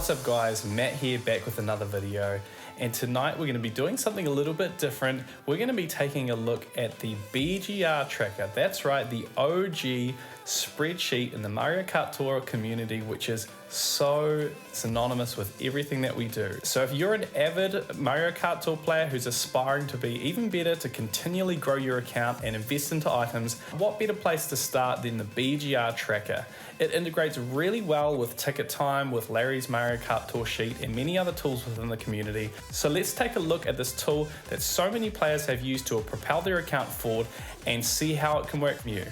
What's up guys, Matt here back with another video, and tonight we're going to be doing something a little bit different. We're going to be taking a look at the BGR tracker. That's right, the OG spreadsheet in the MarioKartTour community, which is so synonymous with everything that we do. So if you're an avid MarioKartTour player who's aspiring to be even better, to continually grow your account and invest into items, what better place to start than the BGR tracker? It integrates really well with TicketTime, with Larry's MarioKartTour sheet, and many other tools within the community. So let's take a look at this tool that so many players have used to propel their account forward and see how it can work for you.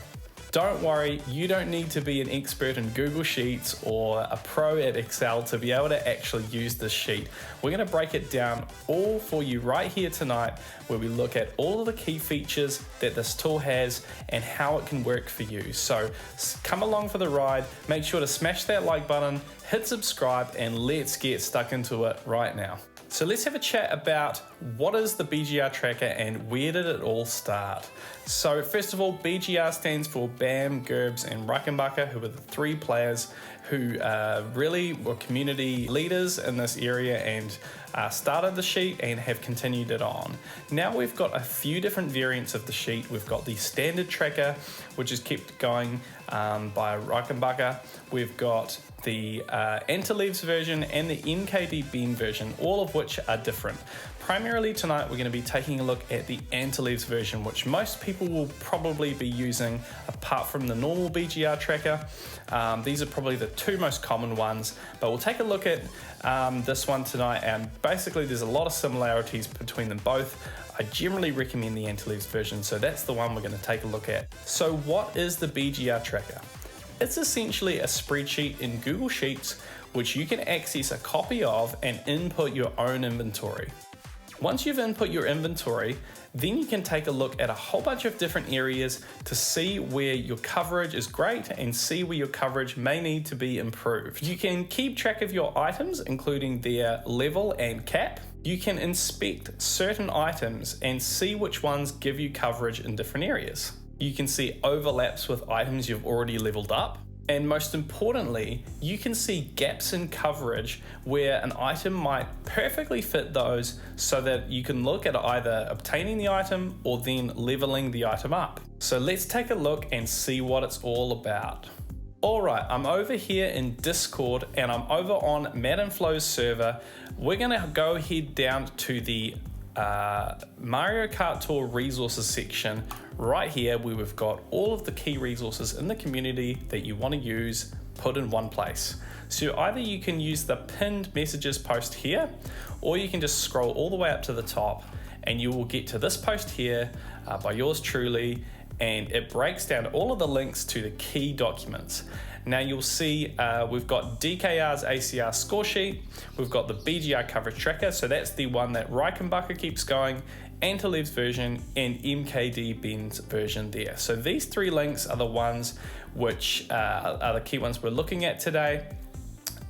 Don't worry, you don't need to be an expert in Google Sheets or a pro at Excel to be able to actually use this sheet. We're going to break it down all for you right here tonight, where we look at all of the key features that this tool has and how it can work for you. So come along for the ride, make sure to smash that like button, hit subscribe, and let's get stuck into it right now. So let's have a chat about what is the BGR tracker and where did it all start. So first of all, BGR stands for Bam, Gerbs, and Reichembach, who were the three players who really were community leaders in this area and started the sheet and have continued it on. Now we've got a few different variants of the sheet. We've got the standard tracker, which is kept going by Reichembach. We've got the Antilev's version and the MKD Ben version, all of which are different. Primarily tonight we're going to be taking a look at the Antilev's version, which most people will probably be using apart from the normal BGR tracker. These are probably the two most common ones, but we'll take a look at this one tonight, and basically there's a lot of similarities between them both. I generally recommend the Antilev's version, so that's the one we're going to take a look at. So what is the BGR tracker? It's essentially a spreadsheet in Google Sheets which you can access a copy of and input your own inventory. Once you've input your inventory, then you can take a look at a whole bunch of different areas to see where your coverage is great and see where your coverage may need to be improved. You can keep track of your items, including their level and cap. You can inspect certain items and see which ones give you coverage in different areas. You can see overlaps with items you've already leveled up. And most importantly, you can see gaps in coverage where an item might perfectly fit those, so that you can look at either obtaining the item or then leveling the item up. So let's take a look and see what it's all about. Alright, I'm over here in Discord and I'm over on Matt and Flo's server. We're gonna go head down to the MarioKartTour resources section right here, where we've got all of the key resources in the community that you want to use put in one place. So either you can use the pinned messages post here, or you can just scroll all the way up to the top and you will get to this post here by yours truly, and it breaks down all of the links to the key documents. Now you'll see we've got DKR's ACR score sheet, we've got the BGR coverage tracker, so that's the one that Reichembach keeps going, Antilev's version, and MKD Ben's version there. So these three links are the ones which are the key ones we're looking at today.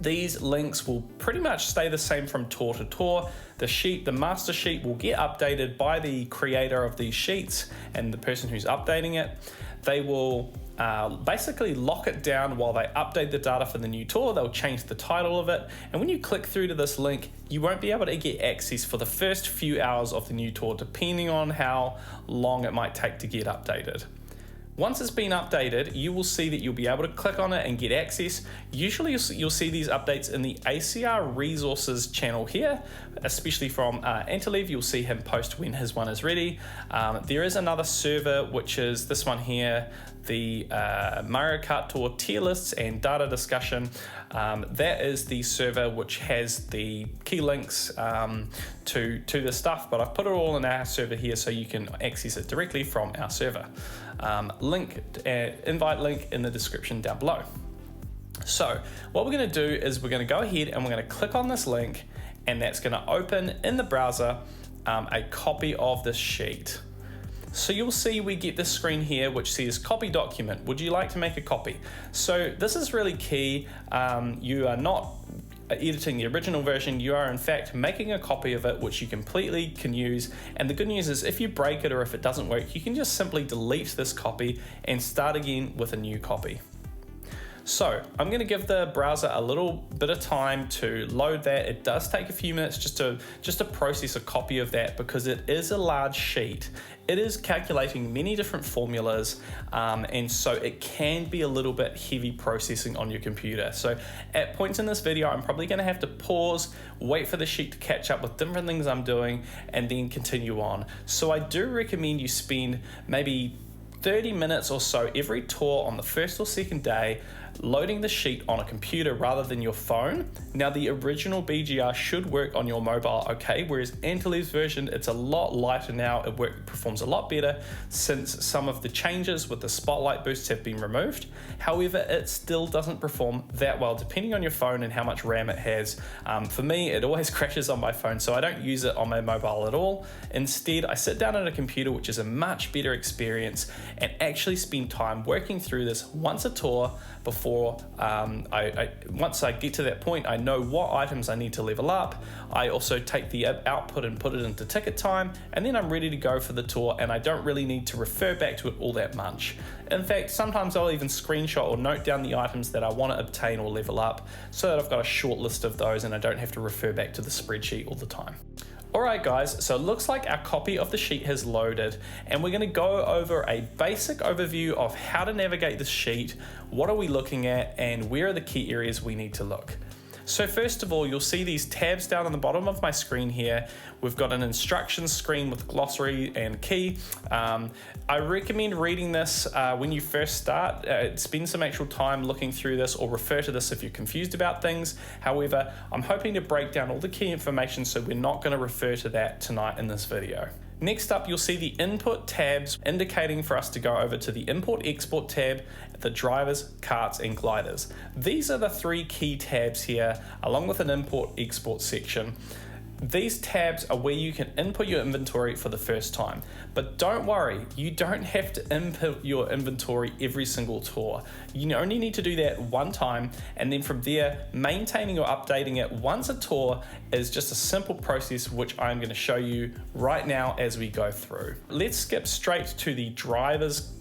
These links will pretty much stay the same from tour to tour. The sheet, the master sheet, will get updated by the creator of these sheets and the person who's updating it. They will basically lock it down while they update the data for the new tour. They'll change the title of it, and when you click through to this link, you won't be able to get access for the first few hours of the new tour, depending on how long it might take to get updated. Once it's been updated, you will see that you'll be able to click on it and get access. Usually you'll see these updates in the ACR resources channel here, especially from Antilev. You'll see him post when his one is ready. There is another server, which is this one here, the MarioKartTour tier lists and data discussion. That is the server which has the key links to the stuff, but I've put it all in our server here so you can access it directly from our server. Invite link in the description down below. So what we're going to do is we're going to go ahead and we're going to click on this link, and that's going to open in the browser a copy of this sheet. So you'll see we get this screen here which says copy document. Would you like to make a copy? So this is really key. You are not editing the original version, you are in fact making a copy of it which you completely can use. And the good news is if you break it or if it doesn't work, you can just simply delete this copy and start again with a new copy. So I'm going to give the browser a little bit of time to load that. It does take a few minutes just to process a copy of that because it is a large sheet. It is calculating many different formulas, and so it can be a little bit heavy processing on your computer. So at points in this video, I'm probably going to have to pause, wait for the sheet to catch up with different things I'm doing, and then continue on. So I do recommend you spend maybe 30 minutes or so every tour on the first or second day loading the sheet on a computer rather than your phone. Now the original BGR should work on your mobile okay, whereas Antilev's version, it's a lot lighter now. It performs a lot better since some of the changes with the spotlight boosts have been removed. However, it still doesn't perform that well depending on your phone and how much RAM it has. For me, it always crashes on my phone, so I don't use it on my mobile at all. Instead, I sit down at a computer, which is a much better experience, and actually spend time working through this once a tour before once I get to that point, I know what items I need to level up. I also take the output and put it into TicketTime, and then I'm ready to go for the tour, and I don't really need to refer back to it all that much. In fact, sometimes I'll even screenshot or note down the items that I want to obtain or level up so that I've got a short list of those and I don't have to refer back to the spreadsheet all the time. Alright guys, so it looks like our copy of the sheet has loaded, and we're going to go over a basic overview of how to navigate this sheet, what are we looking at, and where are the key areas we need to look. So first of all, you'll see these tabs down on the bottom of my screen here. We've got an instructions screen with glossary and key. I recommend reading this when you first start. Spend some actual time looking through this or refer to this if you're confused about things. However, I'm hoping to break down all the key information, so we're not going to refer to that tonight in this video. Next up, you'll see the input tabs indicating for us to go over to the import export tab, the drivers, carts, and gliders. These are the three key tabs here, along with an import export section. These tabs are where you can input your inventory for the first time. But don't worry, you don't have to input your inventory every single tour. You only need to do that one time, and then from there, maintaining or updating it once a tour is just a simple process which I'm going to show you right now as we go through. Let's skip straight to the drivers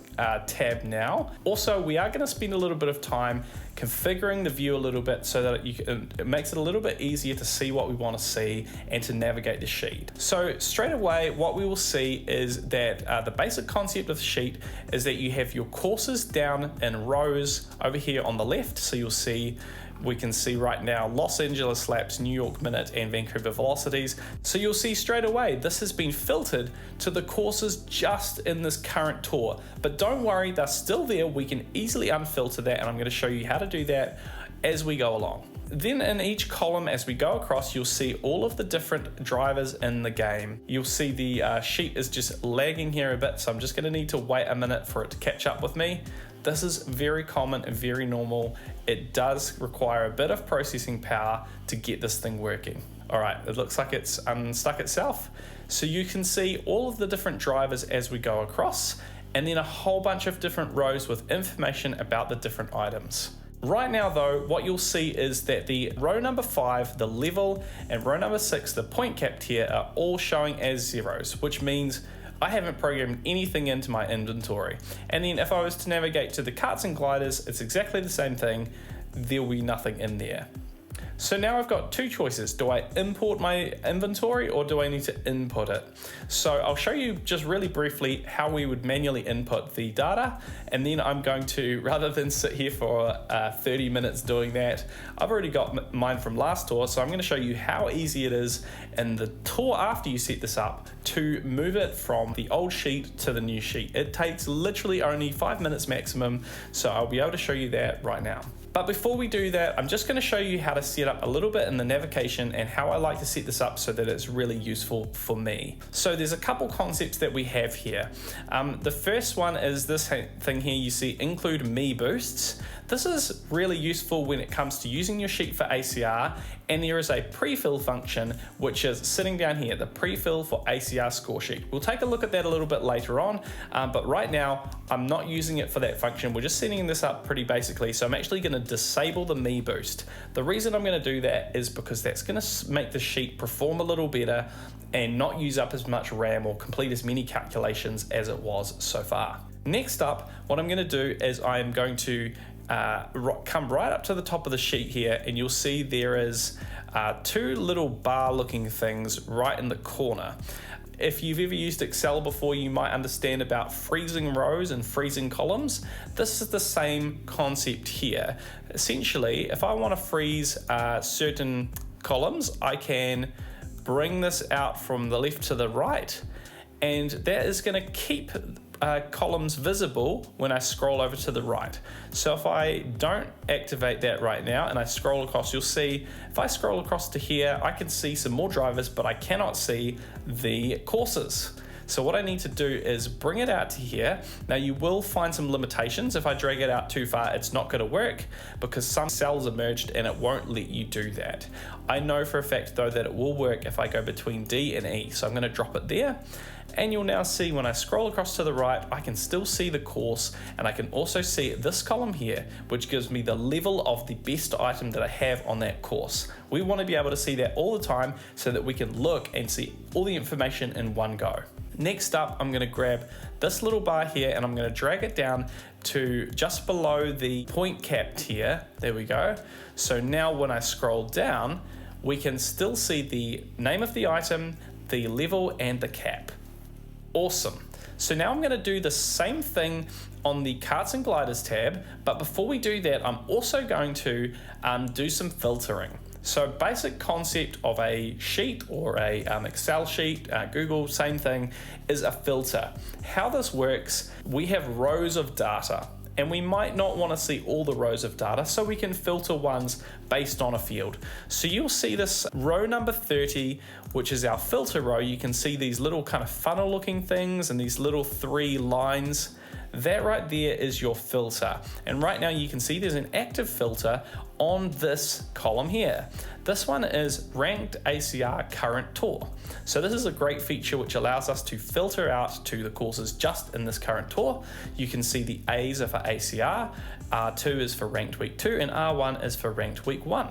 tab now. Also, we are going to spend a little bit of time configuring the view a little bit so that it makes it a little bit easier to see what we want to see and to navigate the sheet. So straight away, what we will see is that the basic concept of the sheet is that you have your courses down in rows over here on the left. So we can see right now Los Angeles laps, New York minute, and Vancouver velocities. So you'll see straight away this has been filtered to the courses just in this current tour. But don't worry, they're still there. We can easily unfilter that, and I'm going to show you how to do that as we go along. Then in each column as we go across, you'll see all of the different drivers in the game. You'll see the sheet is just lagging here a bit, so I'm just going to need to wait a minute for it to catch up with me. This is very common and very normal. It does require a bit of processing power to get this thing working. All right, it looks like it's unstuck itself. So you can see all of the different drivers as we go across, and then a whole bunch of different rows with information about the different items. Right now though, what you'll see is that the row number 5, the level, and row number 6, the point cap tier, are all showing as zeros, which means I haven't programmed anything into my inventory. And then if I was to navigate to the carts and gliders, it's exactly the same thing. There'll be nothing in there. So now I've got two choices. Do I import my inventory or do I need to input it? So I'll show you just really briefly how we would manually input the data, and then I'm going to, rather than sit here for 30 minutes doing that, I've already got mine from last tour, so I'm going to show you how easy it is in the tour after you set this up to move it from the old sheet to the new sheet. It takes literally only 5 minutes maximum, so I'll be able to show you that right now. But before we do that, I'm just going to show you how to set up a little bit in the navigation and how I like to set this up so that it's really useful for me. So there's a couple concepts that we have here. The first one is this thing here you see, include me boosts. This is really useful when it comes to using your sheet for ACR, and there is a pre-fill function which is sitting down here, the pre-fill for ACR score sheet. We'll take a look at that a little bit later on, but right now I'm not using it for that function. We're just setting this up pretty basically, so I'm actually going to disable the me boost. The reason I'm going to do that is because that's going to make the sheet perform a little better and not use up as much RAM or complete as many calculations as it was so far. Next up, what I'm going to do is I'm going to come right up to the top of the sheet here, and you'll see there is two little bar looking things right in the corner. If you've ever used Excel before, you might understand about freezing rows and freezing columns. This is the same concept here. Essentially, if I want to freeze certain columns, I can bring this out from the left to the right, and that is going to keep columns visible when I scroll over to the right. So if I don't activate that right now and I scroll across, you'll see if I scroll across to here, I can see some more drivers, but I cannot see the courses. So what I need to do is bring it out to here. Now you will find some limitations. If I drag it out too far, it's not going to work because some cells are merged and it won't let you do that. I know for a fact though that it will work if I go between D and E. So I'm going to drop it there. And you'll now see when I scroll across to the right, I can still see the course, and I can also see this column here, which gives me the level of the best item that I have on that course. We want to be able to see that all the time so that we can look and see all the information in one go. Next up, I'm going to grab this little bar here and I'm going to drag it down to just below the point cap tier. There we go. So now when I scroll down, we can still see the name of the item, the level, and the cap. Awesome. So now I'm going to do the same thing on the carts and gliders tab, but before we do that, I'm also going to do some filtering. So basic concept of a sheet or a Excel sheet, Google, same thing, is a filter. How this works, we have rows of data, and we might not want to see all the rows of data, so we can filter ones based on a field. So you'll see this row number 30, which is our filter row. You can see these little kind of funnel looking things and these little 3 lines. That right there is your filter. And right now you can see there's an active filter on this column here. This one is ranked ACR current tour. So this is a great feature which allows us to filter out to the courses just in this current tour. You can see the A's are for ACR, R2 is for ranked week 2, and R1 is for ranked week 1.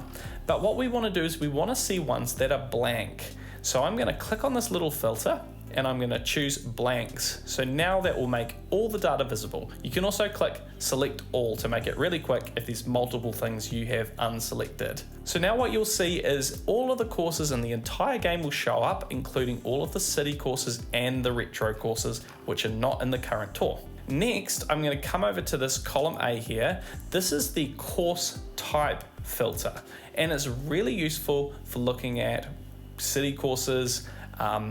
But what we want to do is we want to see ones that are blank. So I'm going to click on this little filter and I'm going to choose blanks. So now that will make all the data visible. You can also click select all to make it really quick if there's multiple things you have unselected. So now what you'll see is all of the courses in the entire game will show up, including all of the city courses and the retro courses, which are not in the current tour. Next, I'm going to come over to this column A here. This is the course type filter, and it's really useful for looking at city courses,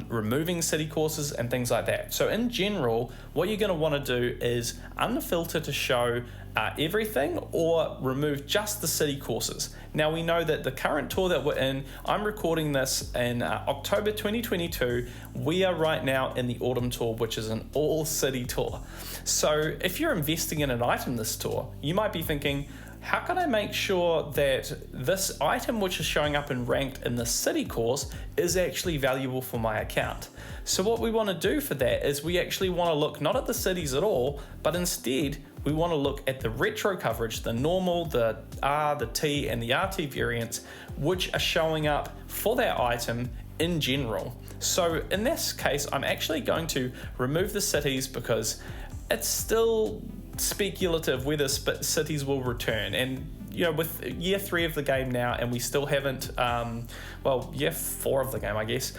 removing city courses and things like that. So in general, what you're going to want to do is unfilter to show everything or remove just the city courses. Now we know that the current tour that we're in, I'm recording this in October 2022. We are right now in the autumn tour, which is an all city tour. So if you're investing in an item this tour, you might be thinking, how can I make sure that this item which is showing up in ranked in the city course is actually valuable for my account? So what we want to do for that is we actually want to look not at the cities at all, but instead we want to look at the retro coverage, the normal, the R, the T, and the RT variants, which are showing up for that item in general. So in this case, I'm actually going to remove the cities because it's still speculative whether cities will return, and you know, with year 3 of the game now, and we still haven't year 4 of the game, I guess,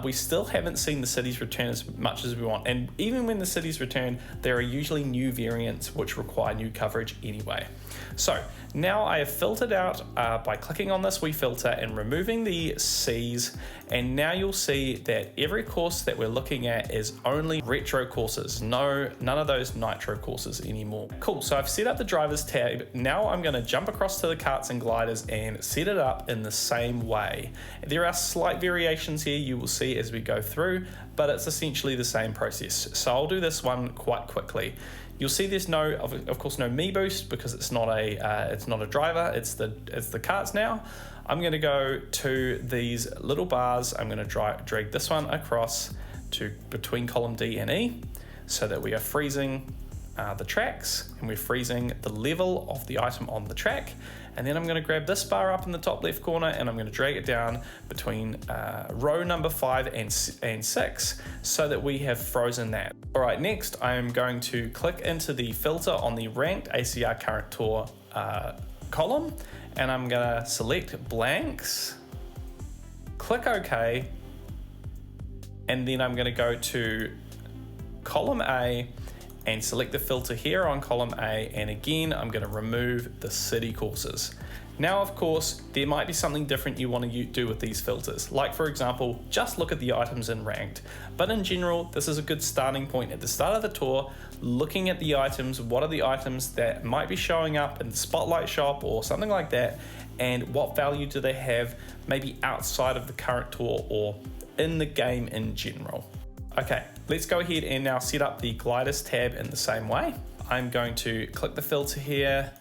we still haven't seen the cities return as much as we want. And even when the cities return, there are usually new variants which require new coverage anyway. So now I have filtered out by clicking on this wee filter and removing the C's, and now you'll see that every course that we're looking at is only retro courses, none of those nitro courses anymore. Cool, so I've set up the drivers tab. Now I'm going to jump across to the carts and gliders and set it up in the same way. There are slight variations here you will see as we go through, but it's essentially the same process. So I'll do this one quite quickly. You'll see there's no, of course, no me boost because it's not a driver. It's the carts now. I'm going to go to these little bars. I'm going to drag this one across to between column D and E, so that we are freezing the tracks, and we're freezing the level of the item on the track. And then I'm going to grab this bar up in the top left corner and I'm going to drag it down between row number 5 and 6 so that we have frozen that. All right, next I'm going to click into the filter on the ranked ACR current tour column, and I'm going to select blanks, click OK, and then I'm going to go to column A and select the filter here on column A, and again I'm going to remove the city courses. Now of course there might be something different you want to do with these filters, like for example just look at the items in ranked, but in general this is a good starting point at the start of the tour, looking at the items, what are the items that might be showing up in the spotlight shop or something like that, and what value do they have maybe outside of the current tour or in the game in general. Okay, let's go ahead and now set up the gliders tab in the same way. I'm going to click the filter here,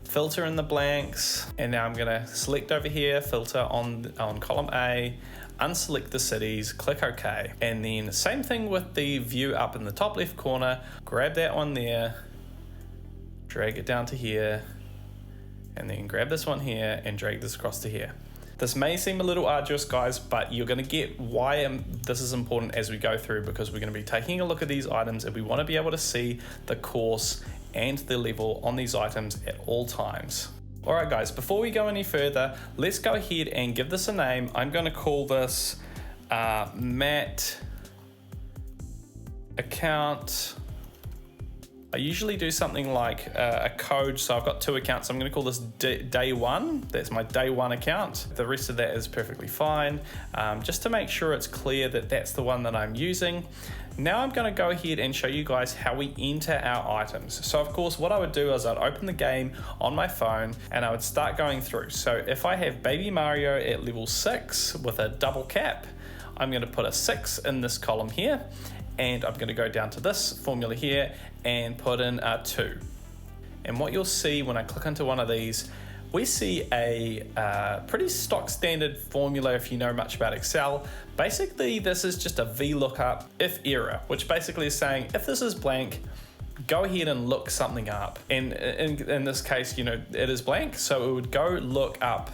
filter in the blanks, and now I'm going to select over here, filter on column A, unselect the cities, click OK. And then same thing with the view up in the top left corner, grab that one there, drag it down to here, and then grab this one here and drag this across to here. This may seem a little arduous, guys, but you're going to get why this is important as we go through, because we're going to be taking a look at these items and we want to be able to see the course and the level on these items at all times. All right, guys, before we go any further, let's go ahead and give this a name. I'm going to call this Matt account. I usually do something like a code, so I've got 2 accounts. I'm going to call this day 1. That's my day 1 account. The rest of that is perfectly fine, just to make sure it's clear that that's the one that I'm using. Now I'm going to go ahead and show you guys how we enter our items. So of course what I would do is I'd open the game on my phone and I would start going through. So if I have Baby Mario at level 6 with a double cap, I'm going to put a 6 in this column here, and I'm going to go down to this formula here and put in a 2. And what you'll see when I click into one of these, we see a pretty stock standard formula if you know much about Excel. Basically this is just a VLOOKUP if error, which basically is saying if this is blank, go ahead and look something up. And in this case, you know, it is blank, so it would go look up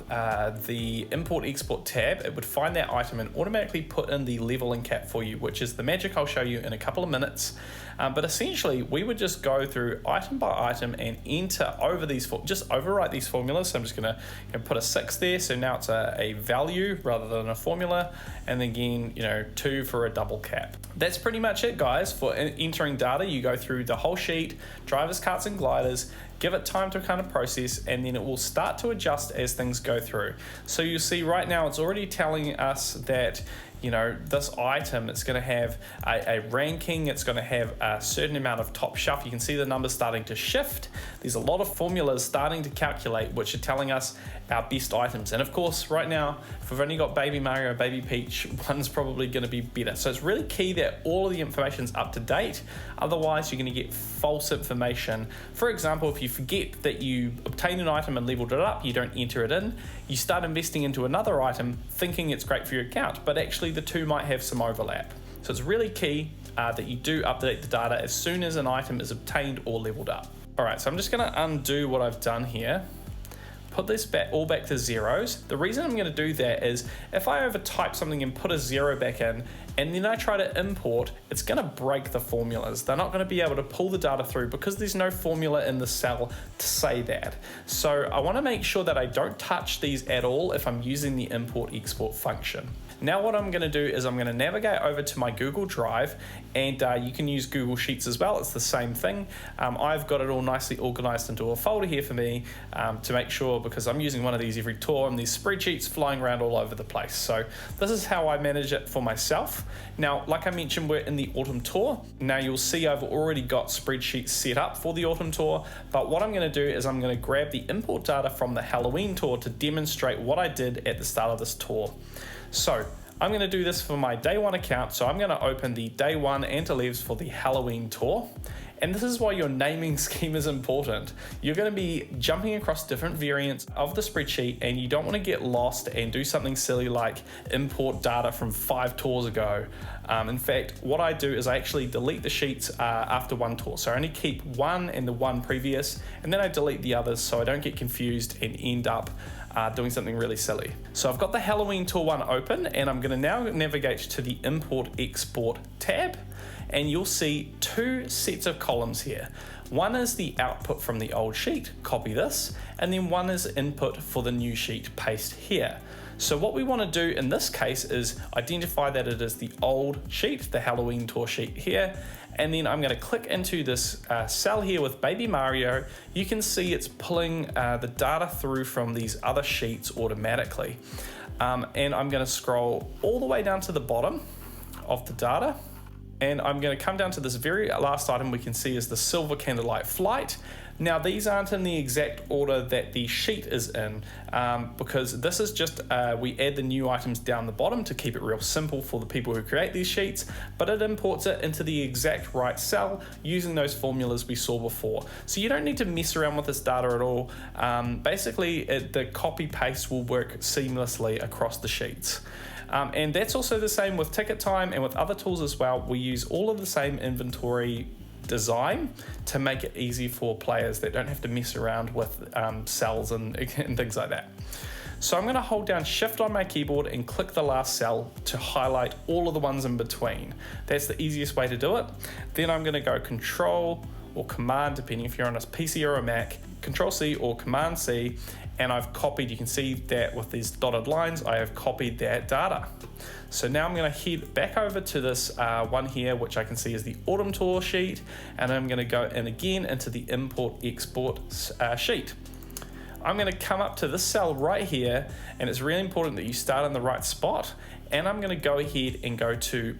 the import export tab. It would find that item and automatically put in the level and cap for you, which is the magic I'll show you in a couple of minutes. But essentially we would just go through item by item and enter over these, just overwrite these formulas. So I'm just gonna put a 6 there, so now it's a value rather than a formula, and then again, you know, 2 for a double cap. That's pretty much it, guys. For entering data, you go through the whole sheet, drivers, carts and gliders, give it time to kind of process, and then it will start to adjust as things go through. So you see right now it's already telling us that, you know, this item, it's going to have a ranking, it's going to have a certain amount of top shelf. You can see the numbers starting to shift. There's a lot of formulas starting to calculate, which are telling us our best items. And of course, right now, if we've only got Baby Mario, Baby Peach, one's probably going to be better. So it's really key that all of the information's up to date. Otherwise, you're going to get false information. For example, if you forget that you obtained an item and leveled it up, you don't enter it in, you start investing into another item thinking it's great for your account, but actually the two might have some overlap. So it's really key that you do update the data as soon as an item is obtained or leveled up. All right, so I'm just going to undo what I've done here. Put this all back to zeros. The reason I'm going to do that is if I overtype something and put a 0 back in, and then I try to import, it's going to break the formulas. They're not going to be able to pull the data through because there's no formula in the cell to say that. So I want to make sure that I don't touch these at all if I'm using the import export function. Now what I'm going to do is I'm going to navigate over to my Google Drive, and you can use Google Sheets as well. It's the same thing. I've got it all nicely organized into a folder here for me to make sure, because I'm using one of these every tour and these spreadsheets flying around all over the place. So this is how I manage it for myself. Now, like I mentioned, we're in the autumn tour. Now you'll see I've already got spreadsheets set up for the autumn tour, but what I'm going to do is I'm going to grab the import data from the Halloween tour to demonstrate what I did at the start of this tour. So I'm going to do this for my day 1 account. So I'm going to open the day 1 Antilevs for the Halloween tour. And this is why your naming scheme is important. You're going to be jumping across different variants of the spreadsheet, and you don't want to get lost and do something silly like import data from 5 tours ago. In fact, what I do is I actually delete the sheets after one tour. So I only keep one and the one previous, and then I delete the others so I don't get confused and end up doing something really silly. So I've got the Halloween tour one open, and I'm going to now navigate to the Import Export tab, and you'll see two sets of columns here. One is the output from the old sheet, copy this, and then one is input for the new sheet, paste here. So what we want to do in this case is identify that it is the old sheet, the Halloween tour sheet here, and then I'm going to click into this cell here with Baby Mario. You can see it's pulling the data through from these other sheets automatically. And I'm going to scroll all the way down to the bottom of the data, and I'm going to come down to this very last item we can see is the Silver Candlelight Flight. Now these aren't in the exact order that the sheet is in, because this is just, we add the new items down the bottom to keep it real simple for the people who create these sheets, but it imports it into the exact right cell using those formulas we saw before. So you don't need to mess around with this data at all. Basically, the copy paste will work seamlessly across the sheets. And that's also the same with TicketTime and with other tools as well. We use all of the same inventory design to make it easy for players that don't have to mess around with cells and things like that. So I'm going to hold down Shift on my keyboard and click the last cell to highlight all of the ones in between. That's the easiest way to do it. Then I'm going to go Control or Command, depending if you're on a PC or a Mac, Control C or Command C, and I've copied, you can see that with these dotted lines, I have copied that data. So now I'm going to head back over to this one here, which I can see is the Autumn Tour sheet, and I'm going to go in again into the Import Export sheet. I'm going to come up to this cell right here, and it's really important that you start in the right spot, and I'm going to go ahead and go to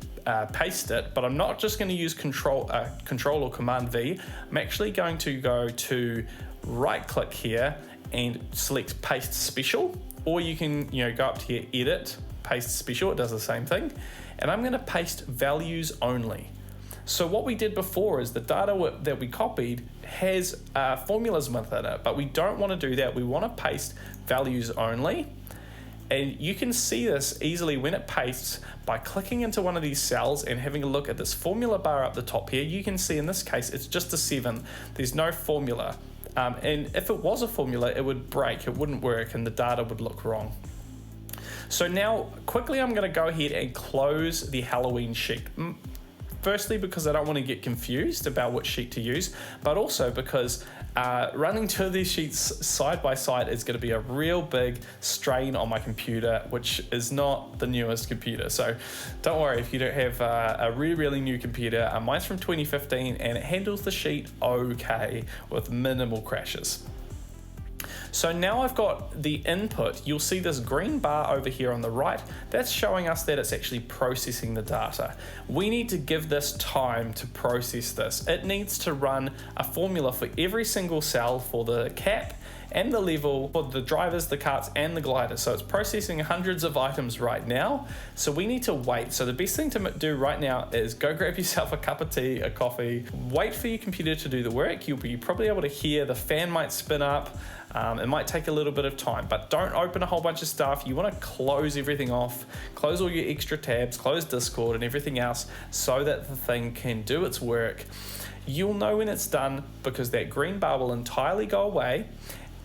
paste it, but I'm not just going to use Control or Command V. I'm actually going to go to right click here and select Paste Special, or you can go up to here, Edit, Paste Special, it does the same thing, and I'm going to paste values only. So what we did before is the data that we copied has formulas within it, but we don't want to do that. We want to paste values only, and you can see this easily when it pastes by clicking into one of these cells and having a look at this formula bar up the top here. You can see in this case it's just a 7, there's no formula. And if it was a formula, it would break, it wouldn't work, and the data would look wrong. So now, quickly, I'm going to go ahead and close the Halloween sheet. Firstly, because I don't want to get confused about which sheet to use, but also because running two of these sheets side by side is going to be a real big strain on my computer, which is not the newest computer. So don't worry if you don't have a really new computer. Mine's from 2015 and it handles the sheet okay with minimal crashes. So now I've got the input. You'll see this green bar over here on the right. That's showing us that it's actually processing the data. We need to give this time to process this. It needs to run a formula for every single cell for the cap and the level, for the drivers, the carts, and the gliders. So it's processing hundreds of items right now. So we need to wait. So the best thing to do right now is go grab yourself a cup of tea, a coffee, wait for your computer to do the work. You'll be probably able to hear the fan might spin up. It might take a little bit of time, but don't open a whole bunch of stuff. You want to close everything off, close all your extra tabs, close Discord and everything else so that the thing can do its work. You'll know when it's done because that green bar will entirely go away,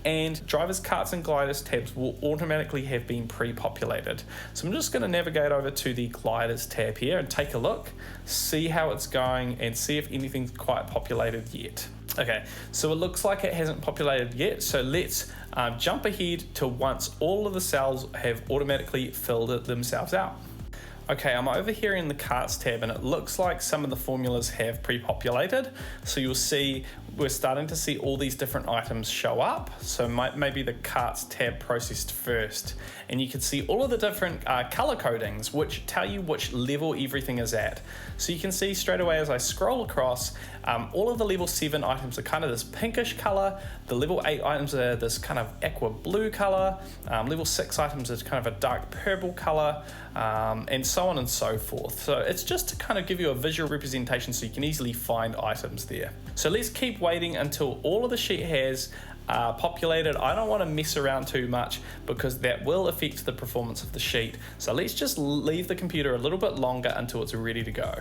and drivers, carts, and gliders tabs will automatically have been pre-populated. So I'm just going to navigate over to the gliders tab here and take a look, see how it's going, and see if anything's quite populated yet. Okay, so it looks like it hasn't populated yet, so let's jump ahead to once all of the cells have automatically filled themselves out. Okay, I'm over here in the carts tab and it looks like some of the formulas have pre-populated. So you'll see we're starting to see all these different items show up. So maybe the carts tab processed first. And you can see all of the different color codings which tell you which level everything is at. So you can see straight away as I scroll across, all of the level 7 items are kind of this pinkish color. The level 8 items are this kind of aqua blue color. Level 6 items is kind of a dark purple color, and so on and so forth. So it's just to kind of give you a visual representation so you can easily find items there. So let's keep waiting until all of the sheet has populated. I don't want to mess around too much because that will affect the performance of the sheet. So let's just leave the computer a little bit longer until it's ready to go.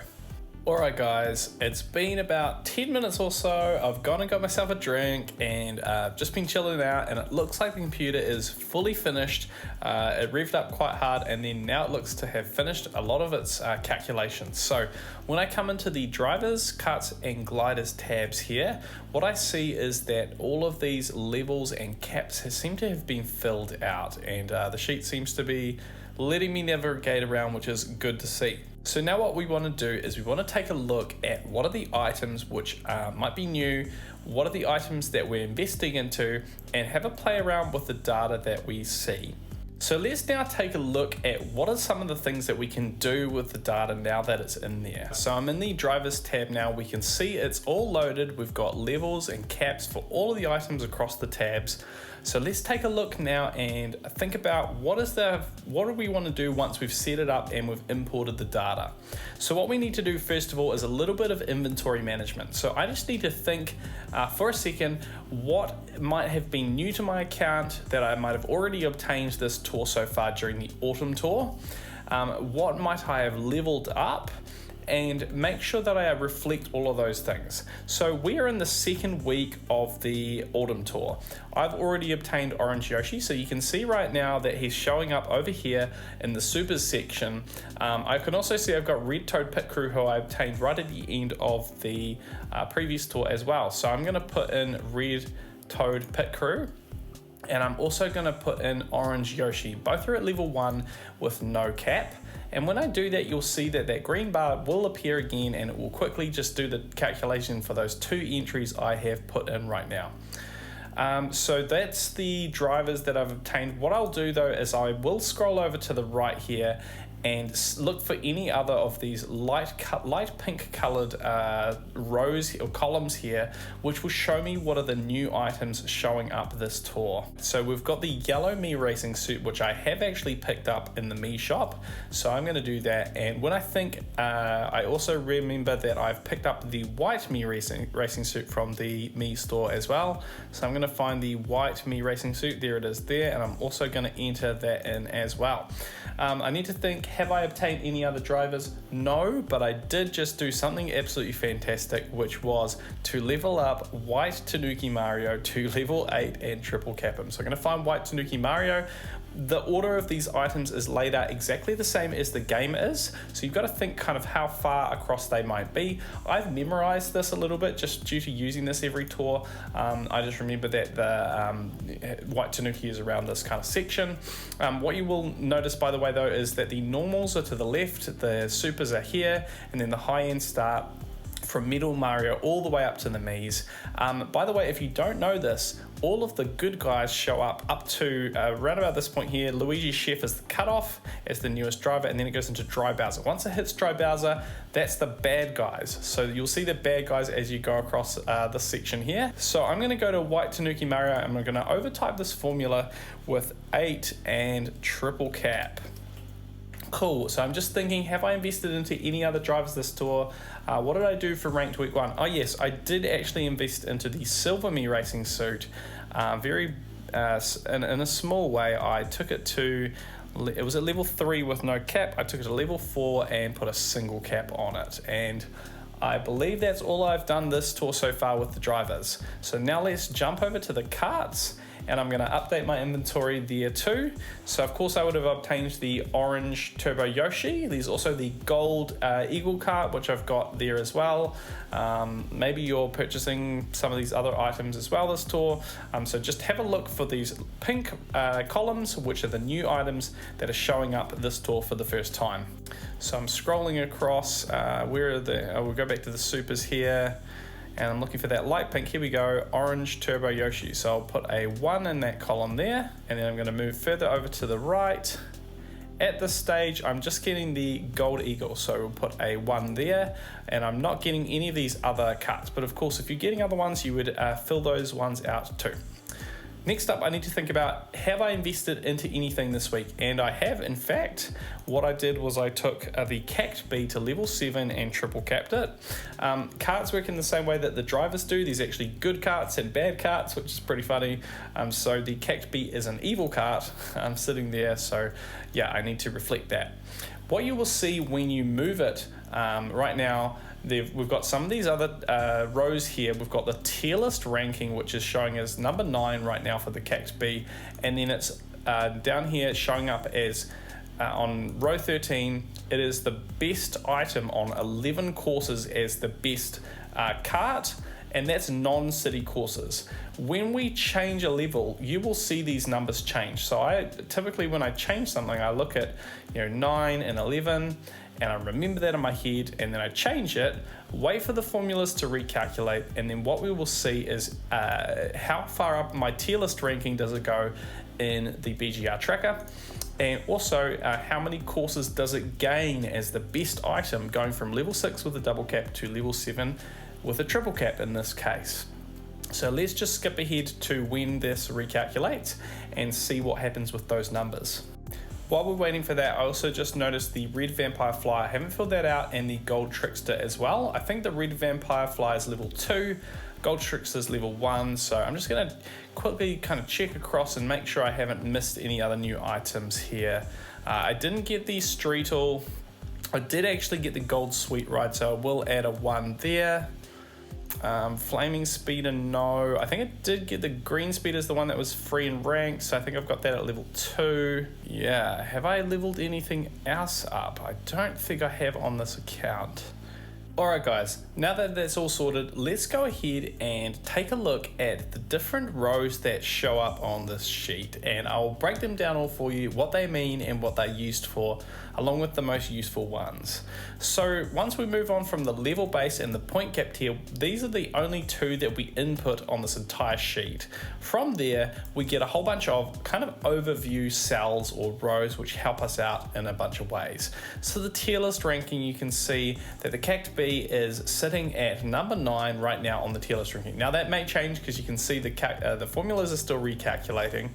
Alright guys, it's been about 10 minutes or so. I've gone and got myself a drink and just been chilling out, and it looks like the computer is fully finished. It revved up quite hard, and then now it looks to have finished a lot of its calculations. So when I come into the drivers, cuts and gliders tabs here, what I see is that all of these levels and caps seem to have been filled out, and the sheet seems to be letting me navigate around, which is good to see. So now what we want to do is we want to take a look at what are the items which might be new, what are the items that we're investing into, and have a play around with the data that we see. So let's now take a look at what are some of the things that we can do with the data now that it's in there. So I'm in the drivers tab now. We can see it's all loaded. We've got levels and caps for all of the items across the tabs. So let's take a look now and think about what do we want to do once we've set it up and we've imported the data. So what we need to do first of all is a little bit of inventory management. So I just need to think for a second what might have been new to my account that I might have already obtained this tour so far during the autumn tour. What might I have leveled up? And make sure that I reflect all of those things. So we are in the second week of the autumn tour. I've already obtained Orange Yoshi, so you can see right now that he's showing up over here in the supers section. I can also see I've got Red Toad Pit Crew, who I obtained right at the end of the previous tour as well. So I'm going to put in Red Toad Pit Crew, and I'm also going to put in Orange Yoshi. Both are at level 1 with no cap. And when I do that, you'll see that that green bar will appear again, and it will quickly just do the calculation for those 2 entries I have put in right now. So that's the drivers that I've obtained. What I'll do though is I will scroll over to the right here and look for any other of these light pink colored rows or columns here, which will show me what are the new items showing up this tour. So we've got the yellow Mii Racing suit, which I have actually picked up in the Mii shop. So I'm going to do that. And when I think, I also remember that I've picked up the white Mii Racing suit from the Mii store as well. So I'm going to find the white Mii Racing suit. There it is there. And I'm also going to enter that in as well. I need to think, have I obtained any other drivers? No, but I did just do something absolutely fantastic, which was to level up White Tanuki Mario to level 8 and triple cap him. So I'm going to find White Tanuki Mario. The order of these items is laid out exactly the same as the game is, so you've got to think kind of how far across they might be. I've memorized this a little bit just due to using this every tour. I just remember that the White Tanuki is around this kind of section. What you will notice, by the way, though, is that the normals are to the left, the supers are here, and then the high end start from middle Mario all the way up to the Mii's. By the way, if you don't know this, all of the good guys show up to around about this point here. Luigi Chef is the cutoff as the newest driver, and then it goes into Dry Bowser. Once it hits Dry Bowser, that's the bad guys. So you'll see the bad guys as you go across this section here. So I'm going to go to White Tanuki Mario, and I'm going to overtype this formula with 8 and triple cap. Cool, so I'm just thinking, have I invested into any other drivers this tour? What did I do for ranked week 1? Oh yes, I did actually invest into the silver Mii Racing suit. In a small way. I took it to, it was at level 3 with no cap. I took it to level 4 and put a single cap on it. And I believe that's all I've done this tour so far with the drivers. So now let's jump over to the carts, and I'm going to update my inventory there too. So of course I would have obtained the orange Turbo Yoshi. There's also the gold Eagle cart, which I've got there as well. Maybe you're purchasing some of these other items as well this tour. So just have a look for these pink columns, which are the new items that are showing up this tour for the first time. So I'm scrolling across, where are the, we'll go back to the supers here. And I'm looking for that light pink. Here we go, orange Turbo Yoshi. So I'll put a 1 in that column there, and then I'm going to move further over to the right. At this stage, I'm just getting the gold eagle, so we'll put a 1 there, and I'm not getting any of these other carts. But of course, if you're getting other ones, you would fill those ones out too. Next up, I need to think about, have I invested into anything this week? And I have. In fact, what I did was I took the Cact B to level 7 and triple capped it. Carts work in the same way that the drivers do. There's actually good carts and bad carts, which is pretty funny. So the Cact B is an evil cart sitting there. So yeah, I need to reflect that. What you will see when you move it right now, we've got some of these other rows here. We've got the tier list ranking, which is showing as number 9 right now for the Cact B, and then it's down here showing up as on row 13. It is the best item on 11 courses as the best cart, and that's non-city courses. When we change a level, you will see these numbers change. So I typically, when I change something, I look at 9 and 11, and I remember that in my head, and then I change it, wait for the formulas to recalculate, and then what we will see is how far up my tier list ranking does it go in the BGR tracker, and also how many courses does it gain as the best item, going from level 6 with a double cap to level 7 with a triple cap in this case. So let's just skip ahead to when this recalculates and see what happens with those numbers. While we're waiting for that, I also just noticed the red vampire fly. I haven't filled that out, and the gold trickster as well. I think the red vampire fly is level 2, gold trickster is level 1. So I'm just gonna quickly kind of check across and make sure I haven't missed any other new items here. I didn't get the streetle. I did actually get the gold sweet ride, so I will add a 1 there. Flaming speeder, no. I think I did get the green speeder is the one that was free and ranked, so I think I've got that at level 2. Yeah, have I leveled anything else up? I don't think I have on this account. Alright guys, now that that's all sorted, let's go ahead and take a look at the different rows that show up on this sheet, and I'll break them down all for you, what they mean and what they're used for, along with the most useful ones. So once we move on from the level base and the point cap tier, these are the only 2 that we input on this entire sheet. From there, we get a whole bunch of kind of overview cells or rows which help us out in a bunch of ways. So the tier list ranking, you can see that the Cact B is sitting at number 9 right now on the tier list ranking. Now that may change because you can see the formulas are still recalculating.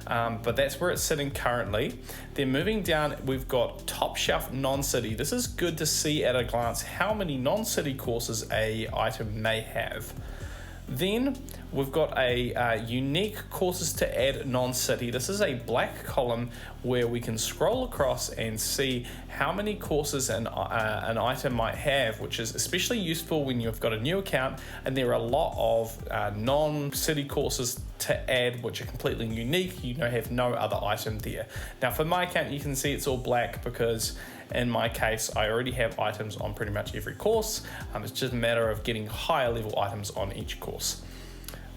But that's where it's sitting currently. Then moving down, we've got top shelf non-city. This is good to see at a glance how many non-city courses a item may have. Then we've got a unique courses to add non-city. This is a black column where we can scroll across and see how many courses an item might have, which is especially useful when you've got a new account and there are a lot of non-city courses to add which are completely unique. You have no other item there. Now for my account, you can see it's all black because in my case, I already have items on pretty much every course. It's just a matter of getting higher level items on each course.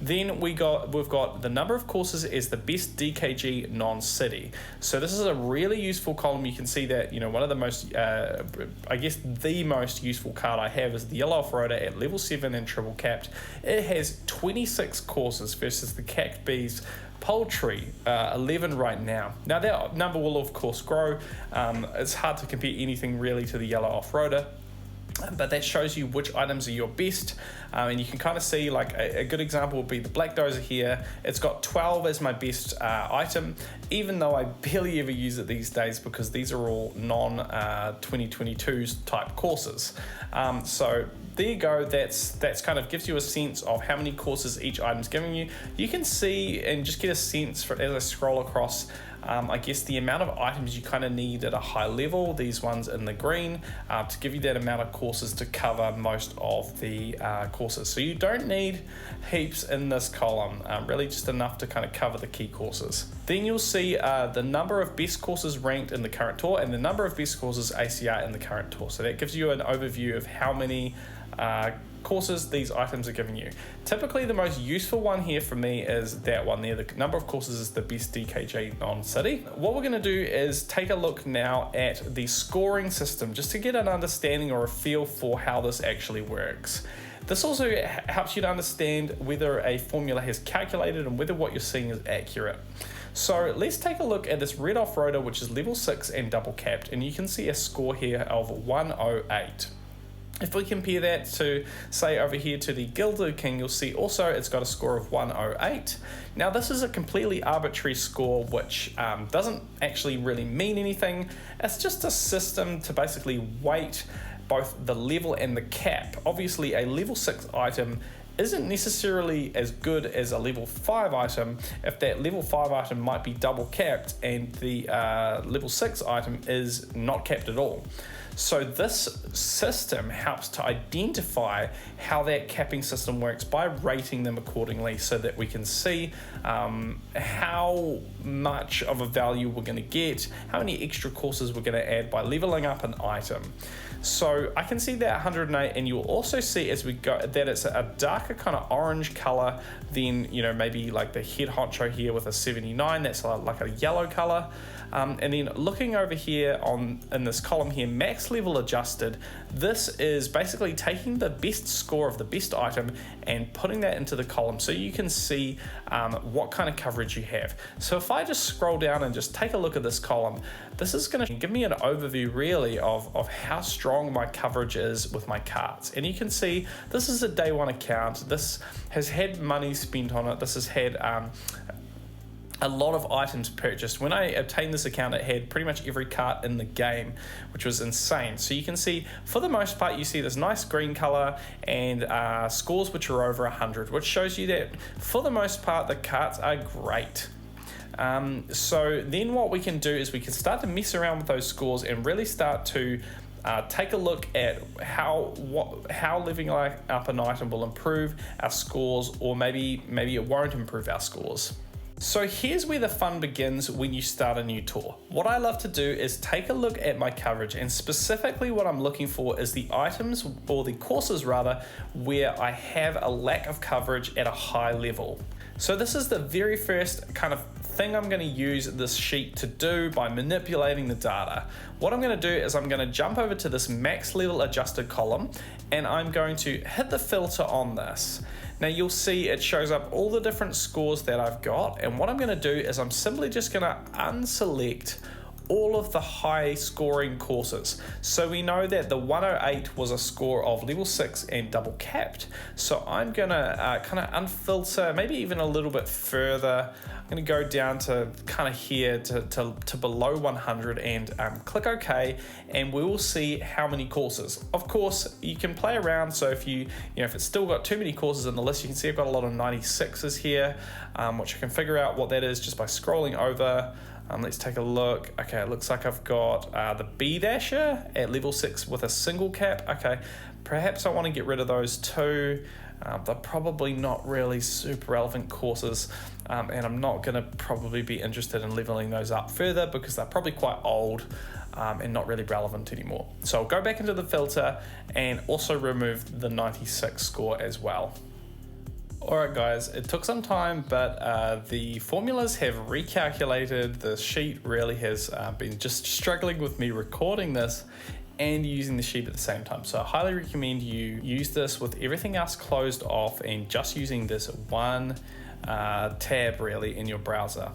Then we've got the number of courses as the best DKG non-city. So this is a really useful column. You can see that one of the most, I guess the most useful card I have is the Yellow Off-Roader at level 7 and triple capped. It has 26 courses versus the Cact B's Poultry 11 right now. Now that number will of course grow. It's hard to compare anything really to the Yellow Off-Roader, but that shows you which items are your best, and you can kind of see like a good example would be the Black Dozer here. It's got 12 as my best item, even though I barely ever use it these days because these are all non-2022s type courses. So there you go, that's kind of gives you a sense of how many courses each item's giving you. You can see and just get a sense for, as I scroll across, I guess the amount of items you kind of need at a high level, these ones in the green, to give you that amount of courses to cover most of the courses. So you don't need heaps in this column, really just enough to kind of cover the key courses. Then you'll see the number of best courses ranked in the current tour and the number of best courses ACR in the current tour. So that gives you an overview of how many courses these items are giving you. Typically the most useful one here for me is that one there. The number of courses is the best DKG non-city. What we're going to do is take a look now at the scoring system just to get an understanding or a feel for how this actually works. This also helps you to understand whether a formula has calculated and whether what you're seeing is accurate. So let's take a look at this red off-roader, which is level 6 and double capped, and you can see a score here of 108. If we compare that to, say, over here to the Gilded King, you'll see also it's got a score of 108. Now, this is a completely arbitrary score, which doesn't actually really mean anything. It's just a system to basically weight both the level and the cap. Obviously, a level 6 item isn't necessarily as good as a level 5 item if that level 5 item might be double capped and the level 6 item is not capped at all. So this system helps to identify how that capping system works by rating them accordingly, so that we can see how much of a value we're going to get, how many extra courses we're going to add by leveling up an item. So I can see that 108, and you'll also see as we go that it's a darker kind of orange color than, you know, maybe like the head honcho here with a 79, that's like a yellow color. And then looking over here in this column here, max level adjusted, this is basically taking the best score of the best item and putting that into the column so you can see what kind of coverage you have. So if I just scroll down and just take a look at this column, this is going to give me an overview really of how strong my coverage is with my cards. And you can see this is a day one account. This has had money spent on it. This has had a lot of items purchased. When I obtained this account, it had pretty much every cart in the game, which was insane. So you can see, for the most part, you see this nice green color and scores which are over 100, which shows you that for the most part, the carts are great. So then what we can do is we can start to mess around with those scores and really start to take a look at how leveling up an item will improve our scores, or maybe it won't improve our scores. So here's where the fun begins when you start a new tour. What I love to do is take a look at my coverage, and specifically what I'm looking for is the items, or the courses rather, where I have a lack of coverage at a high level. So this is the very first kind of thing I'm going to use this sheet to do by manipulating the data. What I'm going to do is I'm going to jump over to this max level adjusted column, and I'm going to hit the filter on this. Now you'll see it shows up all the different scores that I've got, and what I'm going to do is I'm simply just going to unselect all of the high scoring courses. So we know that the 108 was a score of level 6 and double capped. So I'm gonna kind of unfilter, maybe even a little bit further. I'm gonna go down to kind of here to below 100 and click OK, and we will see how many courses. Of course, you can play around. So if if it's still got too many courses in the list, you can see I've got a lot of 96s here, which I can figure out what that is just by scrolling over. Let's take a look. Okay, it looks like I've got the B Dasher at level 6 with a single cap. Okay, perhaps I want to get rid of those too. They're probably not really super relevant courses, and I'm not going to probably be interested in leveling those up further because they're probably quite old and not really relevant anymore. So I'll go back into the filter and also remove the 96 score as well. Alright guys, it took some time, but the formulas have recalculated. The sheet really has been just struggling with me recording this and using the sheet at the same time. So I highly recommend you use this with everything else closed off and just using this one tab really in your browser.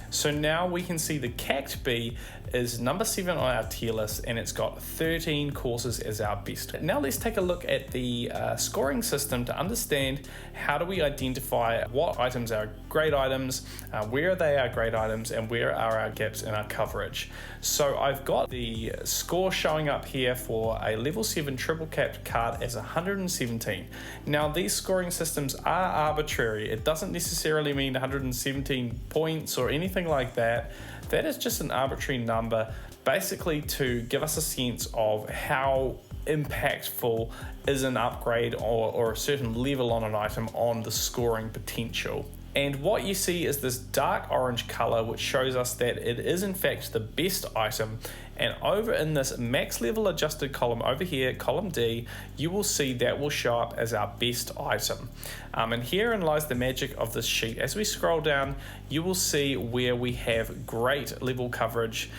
So now we can see the CACT B is number 7 on our tier list, and it's got 13 courses as our best. Now let's take a look at the scoring system to understand how do we identify what items are great items, where are they our great items, and where are our gaps in our coverage. So I've got the score showing up here for a level 7 triple capped card as 117. Now these scoring systems are arbitrary. It doesn't necessarily mean 117 points or anything like that. That is just an arbitrary number, basically to give us a sense of how impactful is an upgrade or a certain level on an item on the scoring potential. And what you see is this dark orange color, which shows us that it is in fact the best item. And over in this max level adjusted column over here, column D, you will see that will show up as our best item. And herein lies the magic of this sheet. As we scroll down, you will see where we have great level coverage,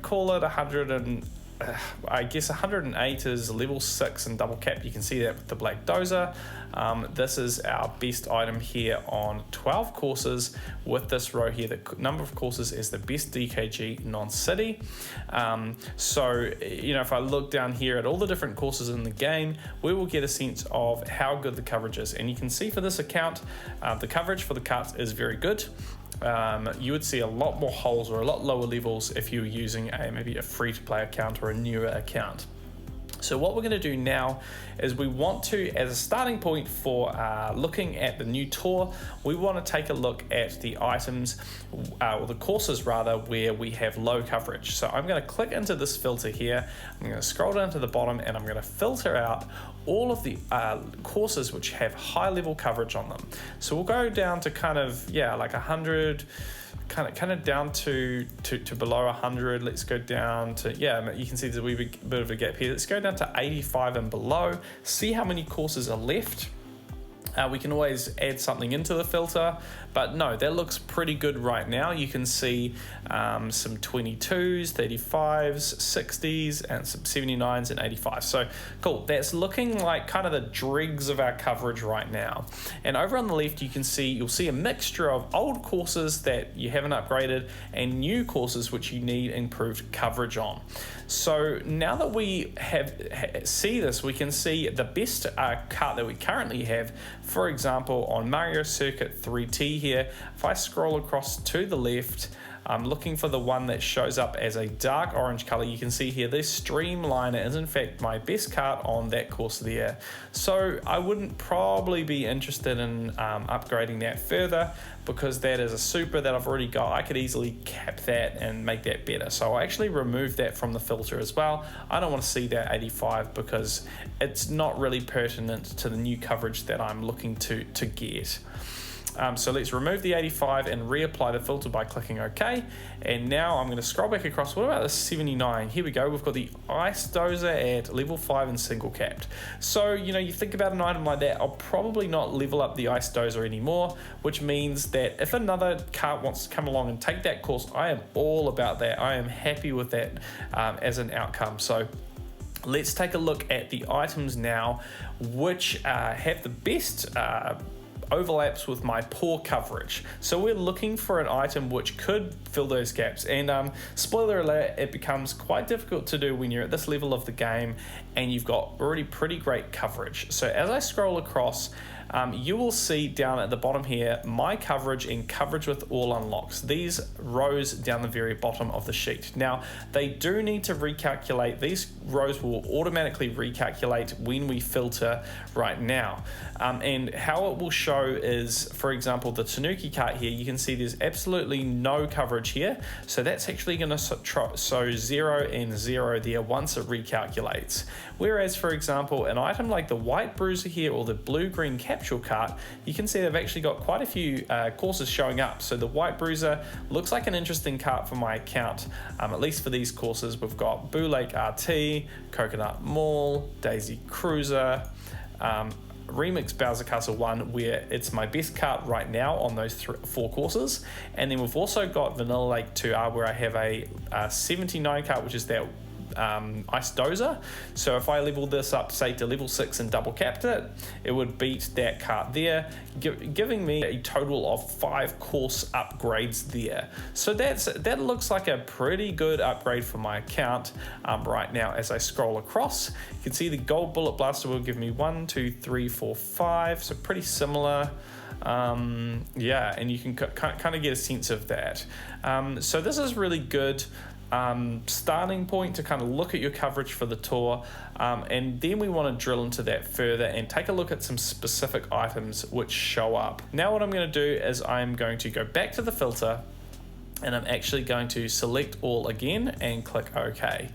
call it 100 I guess 108 is level 6 and double cap. You can see that with the black dozer. This is our best item here on 12 courses with this row here. The number of courses is the best DKG non-city. So, you know, if I look down here at all the different courses in the game, we will get a sense of how good the coverage is. And you can see for this account, the coverage for the carts is very good. You would see a lot more holes or a lot lower levels if you were using maybe a free-to-play account or a newer account. So what we're going to do now is we want to, as a starting point for looking at the new tour, we want to take a look at the items, or the courses rather, where we have low coverage. So I'm going to click into this filter here, I'm going to scroll down to the bottom, and I'm going to filter out all of the courses which have high level coverage on them. So we'll go down to kind of, yeah, like 100, kind of down to below 100. Let's go down to, yeah, you can see there's a wee bit of a gap here. Let's go down to 85 and below, see how many courses are left. We can always add something into the filter, but no, that looks pretty good right now. You can see some 22s, 35s, 60s, and some 79s and 85s. So cool, that's looking like kind of the dregs of our coverage right now. And over on the left, you'll see a mixture of old courses that you haven't upgraded and new courses which you need improved coverage on. So now that we see this, we can see the best cart that we currently have. For example, on Mario Circuit 3T here, if I scroll across to the left, I'm looking for the one that shows up as a dark orange color. You can see here this Streamliner is in fact my best cart on that course there. So I wouldn't probably be interested in upgrading that further, because that is a super that I've already got. I could easily cap that and make that better. So I'll actually remove that from the filter as well. I don't want to see that 85 because it's not really pertinent to the new coverage that I'm looking to get. So let's remove the 85 and reapply the filter by clicking OK. And now I'm going to scroll back across. What about the 79? Here we go. We've got the Ice Dozer at level 5 and single capped. So, you know, you think about an item like that, I'll probably not level up the Ice Dozer anymore, which means that if another cart wants to come along and take that course, I am all about that. I am happy with that as an outcome. So let's take a look at the items now, which have the best overlaps with my poor coverage. So we're looking for an item which could fill those gaps, and spoiler alert, it becomes quite difficult to do when you're at this level of the game and you've got already pretty great coverage. So as I scroll across, you will see down at the bottom here my coverage and coverage with all unlocks, these rows down the very bottom of the sheet. Now they do need to recalculate. These rows will automatically recalculate when we filter right now, and how it will show is, for example, the Tanuki cart here, you can see there's absolutely no coverage here, so that's actually going to show 0 and 0 there once it recalculates. Whereas, for example, an item like the White Bruiser here or the Blue-Green Capsule cart, you can see they've actually got quite a few courses showing up. So the White Bruiser looks like an interesting cart for my account, at least for these courses. We've got Boo Lake RT, Coconut Mall, Daisy Cruiser, Remix Bowser Castle 1, where it's my best cart right now on those 4 courses. And then we've also got Vanilla Lake 2R, where I have a 79 cart, which is that Ice Dozer. So if I leveled this up, say, to level 6 and double capped it, it would beat that cart there, giving me a total of 5 course upgrades there. So that looks like a pretty good upgrade for my account right now. As I scroll across, you can see the Gold Bullet Blaster will give me 1, 2, 3, 4, 5, so pretty similar. Yeah, and you can kind of get a sense of that. So this is really good starting point to kind of look at your coverage for the tour, and then we want to drill into that further and take a look at some specific items which show up. Now what I'm going to do is I'm going to go back to the filter, and I'm actually going to select all again and click OK.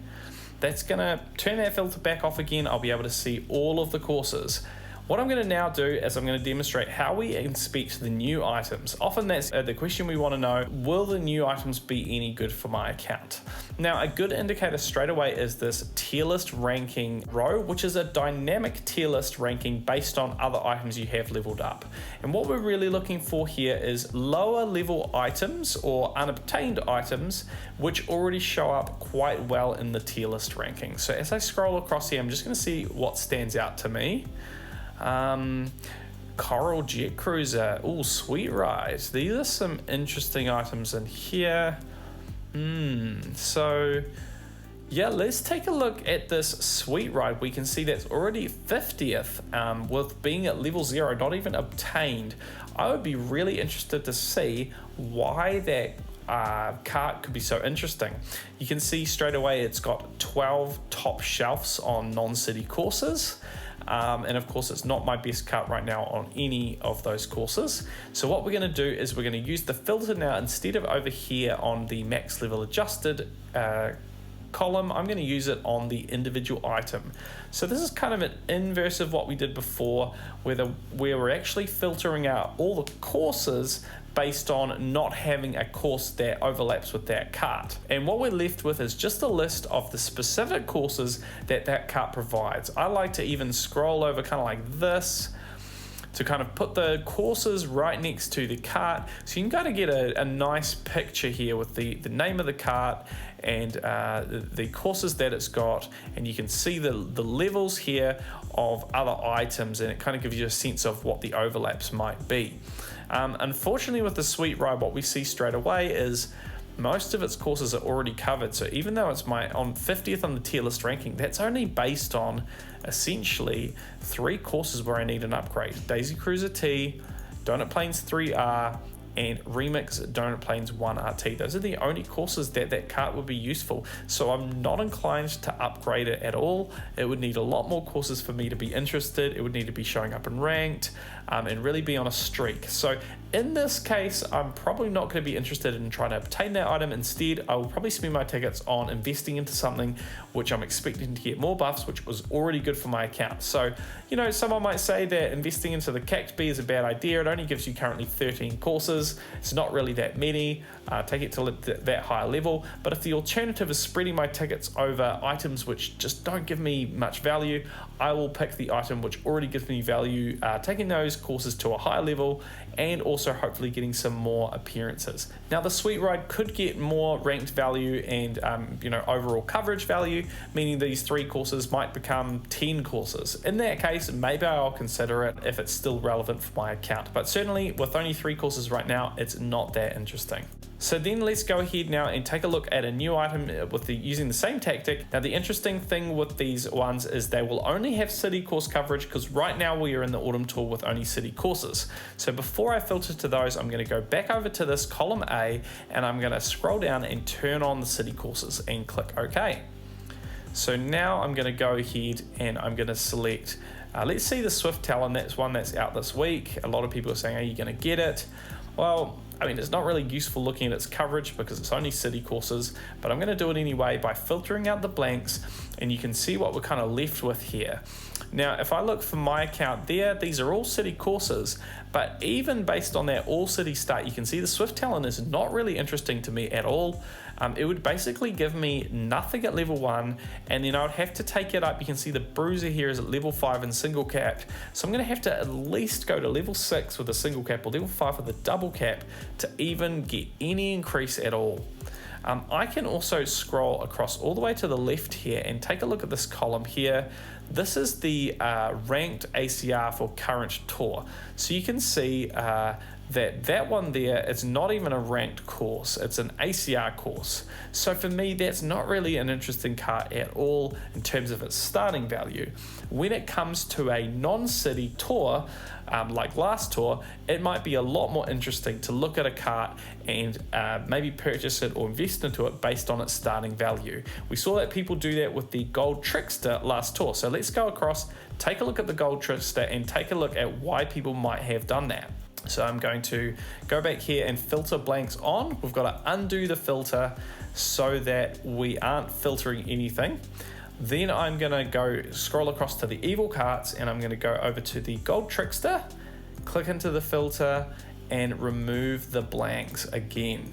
That's going to turn that filter back off again. I'll be able to see all of the courses. What I'm going to now do is I'm going to demonstrate how we inspect the new items. Often that's the question we want to know, will the new items be any good for my account? Now, a good indicator straight away is this tier list ranking row, which is a dynamic tier list ranking based on other items you have leveled up. And what we're really looking for here is lower level items or unobtained items, which already show up quite well in the tier list ranking. So as I scroll across here, I'm just going to see what stands out to me. Coral Jet Cruiser, oh, Sweet Ride. These are some interesting items in here. So yeah, let's take a look at this Sweet Ride. We can see that's already 50th with being at level 0, not even obtained. I would be really interested to see why that cart could be so interesting. You can see straight away it's got 12 top shelves on non-city courses. And of course, it's not my best cart right now on any of those courses. So what we're going to do is we're going to use the filter now. Instead of over here on the max level adjusted column, I'm going to use it on the individual item. So this is kind of an inverse of what we did before, where we're actually filtering out all the courses based on not having a course that overlaps with that cart. And what we're left with is just a list of the specific courses that cart provides. I like to even scroll over kind of like this to kind of put the courses right next to the cart. So you can kind of get a nice picture here with the name of the cart and the courses that it's got, and you can see the levels here of other items, and it kind of gives you a sense of what the overlaps might be. Unfortunately with the Sweet Ride, what we see straight away is most of its courses are already covered. So even though it's on 50th on the tier list ranking, that's only based on essentially 3 courses where I need an upgrade: Daisy Cruiser T, Donut Plains 3R, and Remix Donut Plains 1RT. Those are the only courses that cart would be useful. So I'm not inclined to upgrade it at all. It would need a lot more courses for me to be interested. It would need to be showing up in ranked and really be on a streak. So in this case, I'm probably not going to be interested in trying to obtain that item. Instead, I will probably spend my tickets on investing into something which I'm expecting to get more buffs, which was already good for my account. So, you know, someone might say that investing into the CACB is a bad idea. It only gives you currently 13 courses. It's not really that many. Take it to that higher level. But if the alternative is spreading my tickets over items which just don't give me much value, I will pick the item which already gives me value, taking those courses to a higher level, and also hopefully getting some more appearances. Now the Sweet Ride could get more ranked value and overall coverage value, meaning these 3 courses might become 10 courses. In that case, maybe I'll consider it if it's still relevant for my account, but certainly with only 3 courses right now, it's not that interesting. So then let's go ahead now and take a look at a new item using the same tactic. Now the interesting thing with these ones is they will only have city course coverage, because right now we are in the autumn tour with only city courses. So before I filter to those, I'm going to go back over to this column A, and I'm going to scroll down and turn on the city courses and click OK. So now I'm going to go ahead and I'm going to select, let's see the Swift Talon. That's one that's out this week. A lot of people are saying, are you going to get it? Well, I mean, it's not really useful looking at its coverage because it's only city courses, but I'm going to do it anyway by filtering out the blanks, and you can see what we're kind of left with here. Now, if I look for my account there, these are all city courses, but even based on that all city start, you can see the Swift Talon is not really interesting to me at all. It would basically give me nothing at level 1, and then I would have to take it up. You can see the Bruiser here is at level 5 and single capped, so I'm going to have to at least go to level 6 with a single cap or level 5 with a double cap to even get any increase at all. I can also scroll across all the way to the left here and take a look at this column here. This is the ranked ACR for current tour. So you can see that one there, it's not even a ranked course, it's an ACR course. So for me, that's not really an interesting cart at all in terms of its starting value. When it comes to a non-city tour, like last tour, it might be a lot more interesting to look at a cart and maybe purchase it or invest into it based on its starting value. We saw that people do that with the Gold Trickster last tour. So let's go across, take a look at the Gold Trickster and take a look at why people might have done that. So I'm going to go back here and filter blanks on. We've got to undo the filter so that we aren't filtering anything. Then I'm gonna go scroll across to the evil carts, and I'm gonna go over to the gold trickster, click into the filter, and remove the blanks again.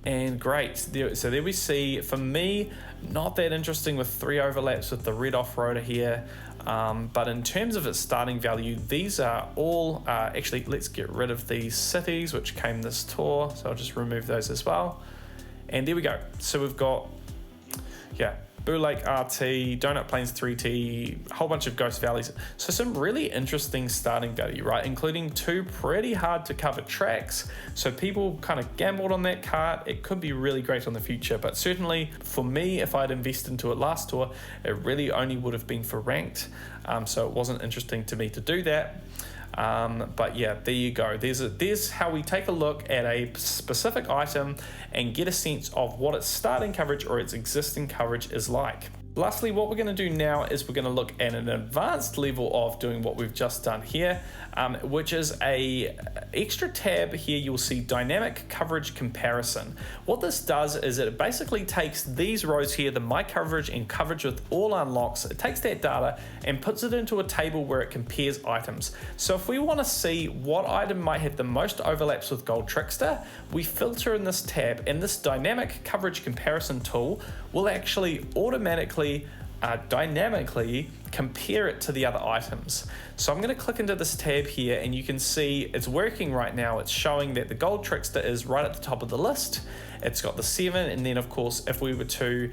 And great, so there we see, for me, not that interesting with 3 overlaps with the red off-roader here, but in terms of its starting value, these are all, actually let's get rid of these cities which came this tour, so I'll just remove those as well. And there we go, so we've got, yeah, Boo Lake RT, Donut Plains 3T, a whole bunch of Ghost Valleys. So some really interesting starting value, right? Including 2 pretty hard to cover tracks. So people kind of gambled on that cart. It could be really great on the future, but certainly for me, if I'd invested into it last tour, it really only would have been for ranked. So it wasn't interesting to me to do that. But yeah, there you go. There's how we take a look at a specific item and get a sense of what its starting coverage or its existing coverage is like. Lastly, what we're going to do now is we're going to look at an advanced level of doing what we've just done here, which is a extra tab here. You'll see dynamic coverage comparison. What this does is it basically takes these rows here, the my coverage and coverage with all unlocks. It takes that data and puts it into a table where it compares items. So if we want to see what item might have the most overlaps with Gold Trickster, we filter in this tab, and this dynamic coverage comparison tool will actually automatically dynamically compare it to the other items. So I'm going to click into this tab here, and you can see it's working right now. It's showing that the Gold Trickster is right at the top of the list. It's got the 7, and then of course if we were to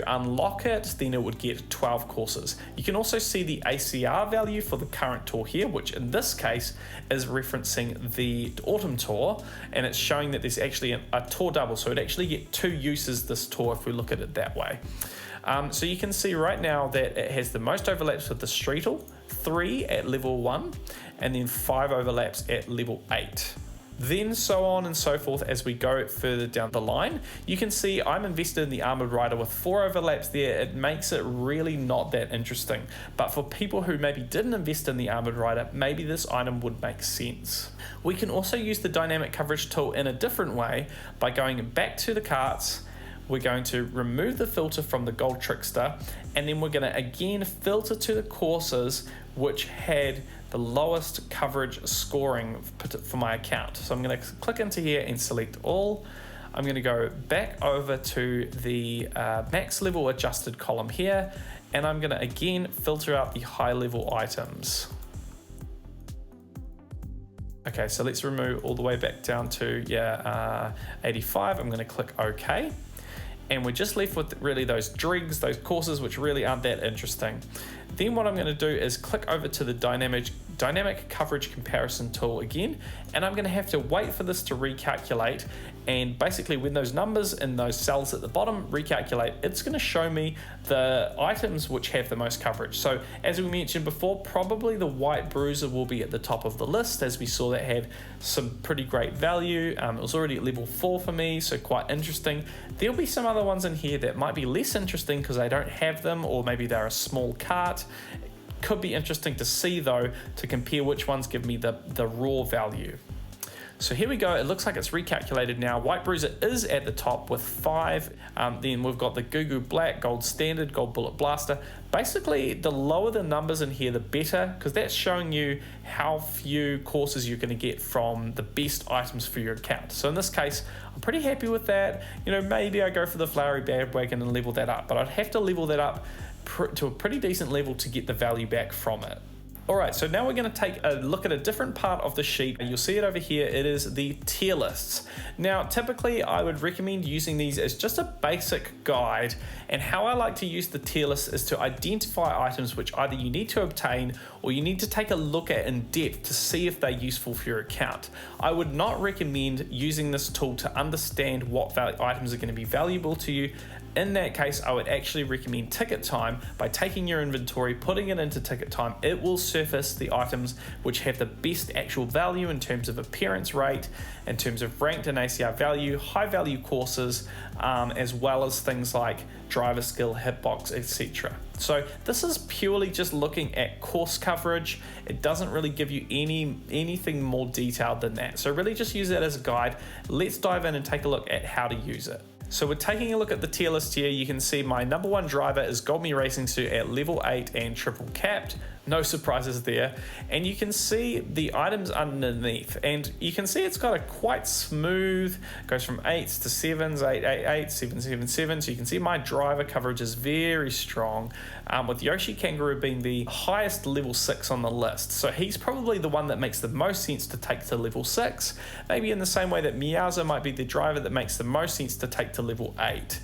unlock it, then it would get 12 courses. You can also see the ACR value for the current tour here, which in this case is referencing the autumn tour, and it's showing that there's actually a tour double, so it'd actually get 2 uses this tour if we look at it that way. So you can see right now that it has the most overlaps with the Streetle, 3 at level 1, and then 5 overlaps at level 8. Then so on and so forth as we go further down the line. You can see I'm invested in the Armored Rider with 4 overlaps there. It makes it really not that interesting. But for people who maybe didn't invest in the Armored Rider, maybe this item would make sense. We can also use the dynamic coverage tool in a different way by going back to the carts. We're going to remove the filter from the Gold Trickster, and then we're going to again filter to the courses which had the lowest coverage scoring for my account. So I'm going to click into here and select all. I'm going to go back over to the max level adjusted column here, and I'm going to again filter out the high level items. Okay, so let's remove all the way back down to 85. I'm going to click OK. And we're just left with really those dregs, those courses which really aren't that interesting. Then what I'm going to do is click over to the dynamic coverage comparison tool again, and I'm going to have to wait for this to recalculate. And basically when those numbers in those cells at the bottom recalculate, it's going to show me the items which have the most coverage. So as we mentioned before, probably the White Bruiser will be at the top of the list, as we saw that had some pretty great value. It was already at level 4 for me, so quite interesting. There'll be some other ones in here that might be less interesting because I don't have them, or maybe they're a small cart. Could be interesting to see though, to compare which ones give me the raw value. So here we go, it looks like it's recalculated now. White Bruiser is at the top with 5. Then we've got the Goo Goo Black, Gold Standard, Gold Bullet Blaster. Basically, the lower the numbers in here, the better, because that's showing you how few courses you're going to get from the best items for your account. So in this case, I'm pretty happy with that. You know, maybe I go for the Flowery Bandwagon and level that up, but I'd have to level that up to a pretty decent level to get the value back from it. Alright, so now we're going to take a look at a different part of the sheet. You'll see it over here. It is the tier lists. Now, typically I would recommend using these as just a basic guide, and how I like to use the tier list is to identify items which either you need to obtain or you need to take a look at in depth to see if they're useful for your account. I would not recommend using this tool to understand what items are going to be valuable to you. In that case, I would actually recommend TicketTime. By taking your inventory, putting it into TicketTime, it will surface the items which have the best actual value in terms of appearance rate, in terms of ranked and ACR value, high value courses, as well as things like driver skill, hitbox, etc. So this is purely just looking at course coverage. It doesn't really give you anything more detailed than that. So really just use that as a guide. Let's dive in and take a look at how to use it. So we're taking a look at the tier list here. You can see my number 1 driver is Gold Me Racing Suit at level 8 and triple capped. No surprises there. And you can see the items underneath, and you can see it's got a quite smooth, goes from 8s to 7s, 8, 8, 8, 7, 7, 7. So you can see my driver coverage is very strong, with Yoshi Kangaroo being the highest level 6 on the list. So he's probably the one that makes the most sense to take to level 6. Maybe in the same way that Miyazo might be the driver that makes the most sense to take to level 8.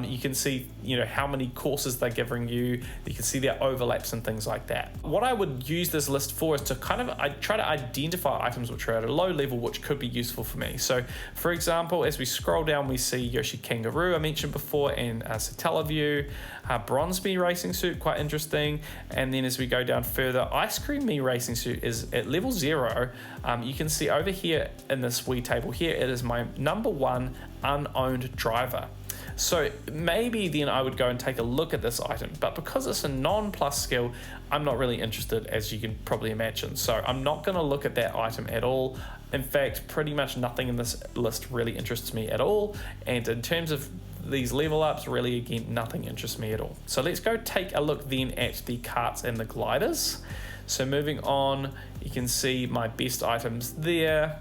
You can see, how many courses they're giving you. You can see their overlaps and things like that. What I would use this list for is to I try to identify items which are at a low level which could be useful for me. So for example, as we scroll down, we see Yoshi Kangaroo I mentioned before, and Satellaview, Bronze Me Racing Suit, quite interesting. And then as we go down further, Ice Cream Me Racing Suit is at level 0. You can see over here in this wee table here, it is my number 1 unowned driver. So maybe then I would go and take a look at this item, but because it's a non-plus skill, I'm not really interested, as you can probably imagine. So I'm not going to look at that item at all. In fact, pretty much nothing in this list really interests me at all. And in terms of these level ups, really, again, nothing interests me at all. So let's go take a look then at the carts and the gliders. So moving on, you can see my best items there.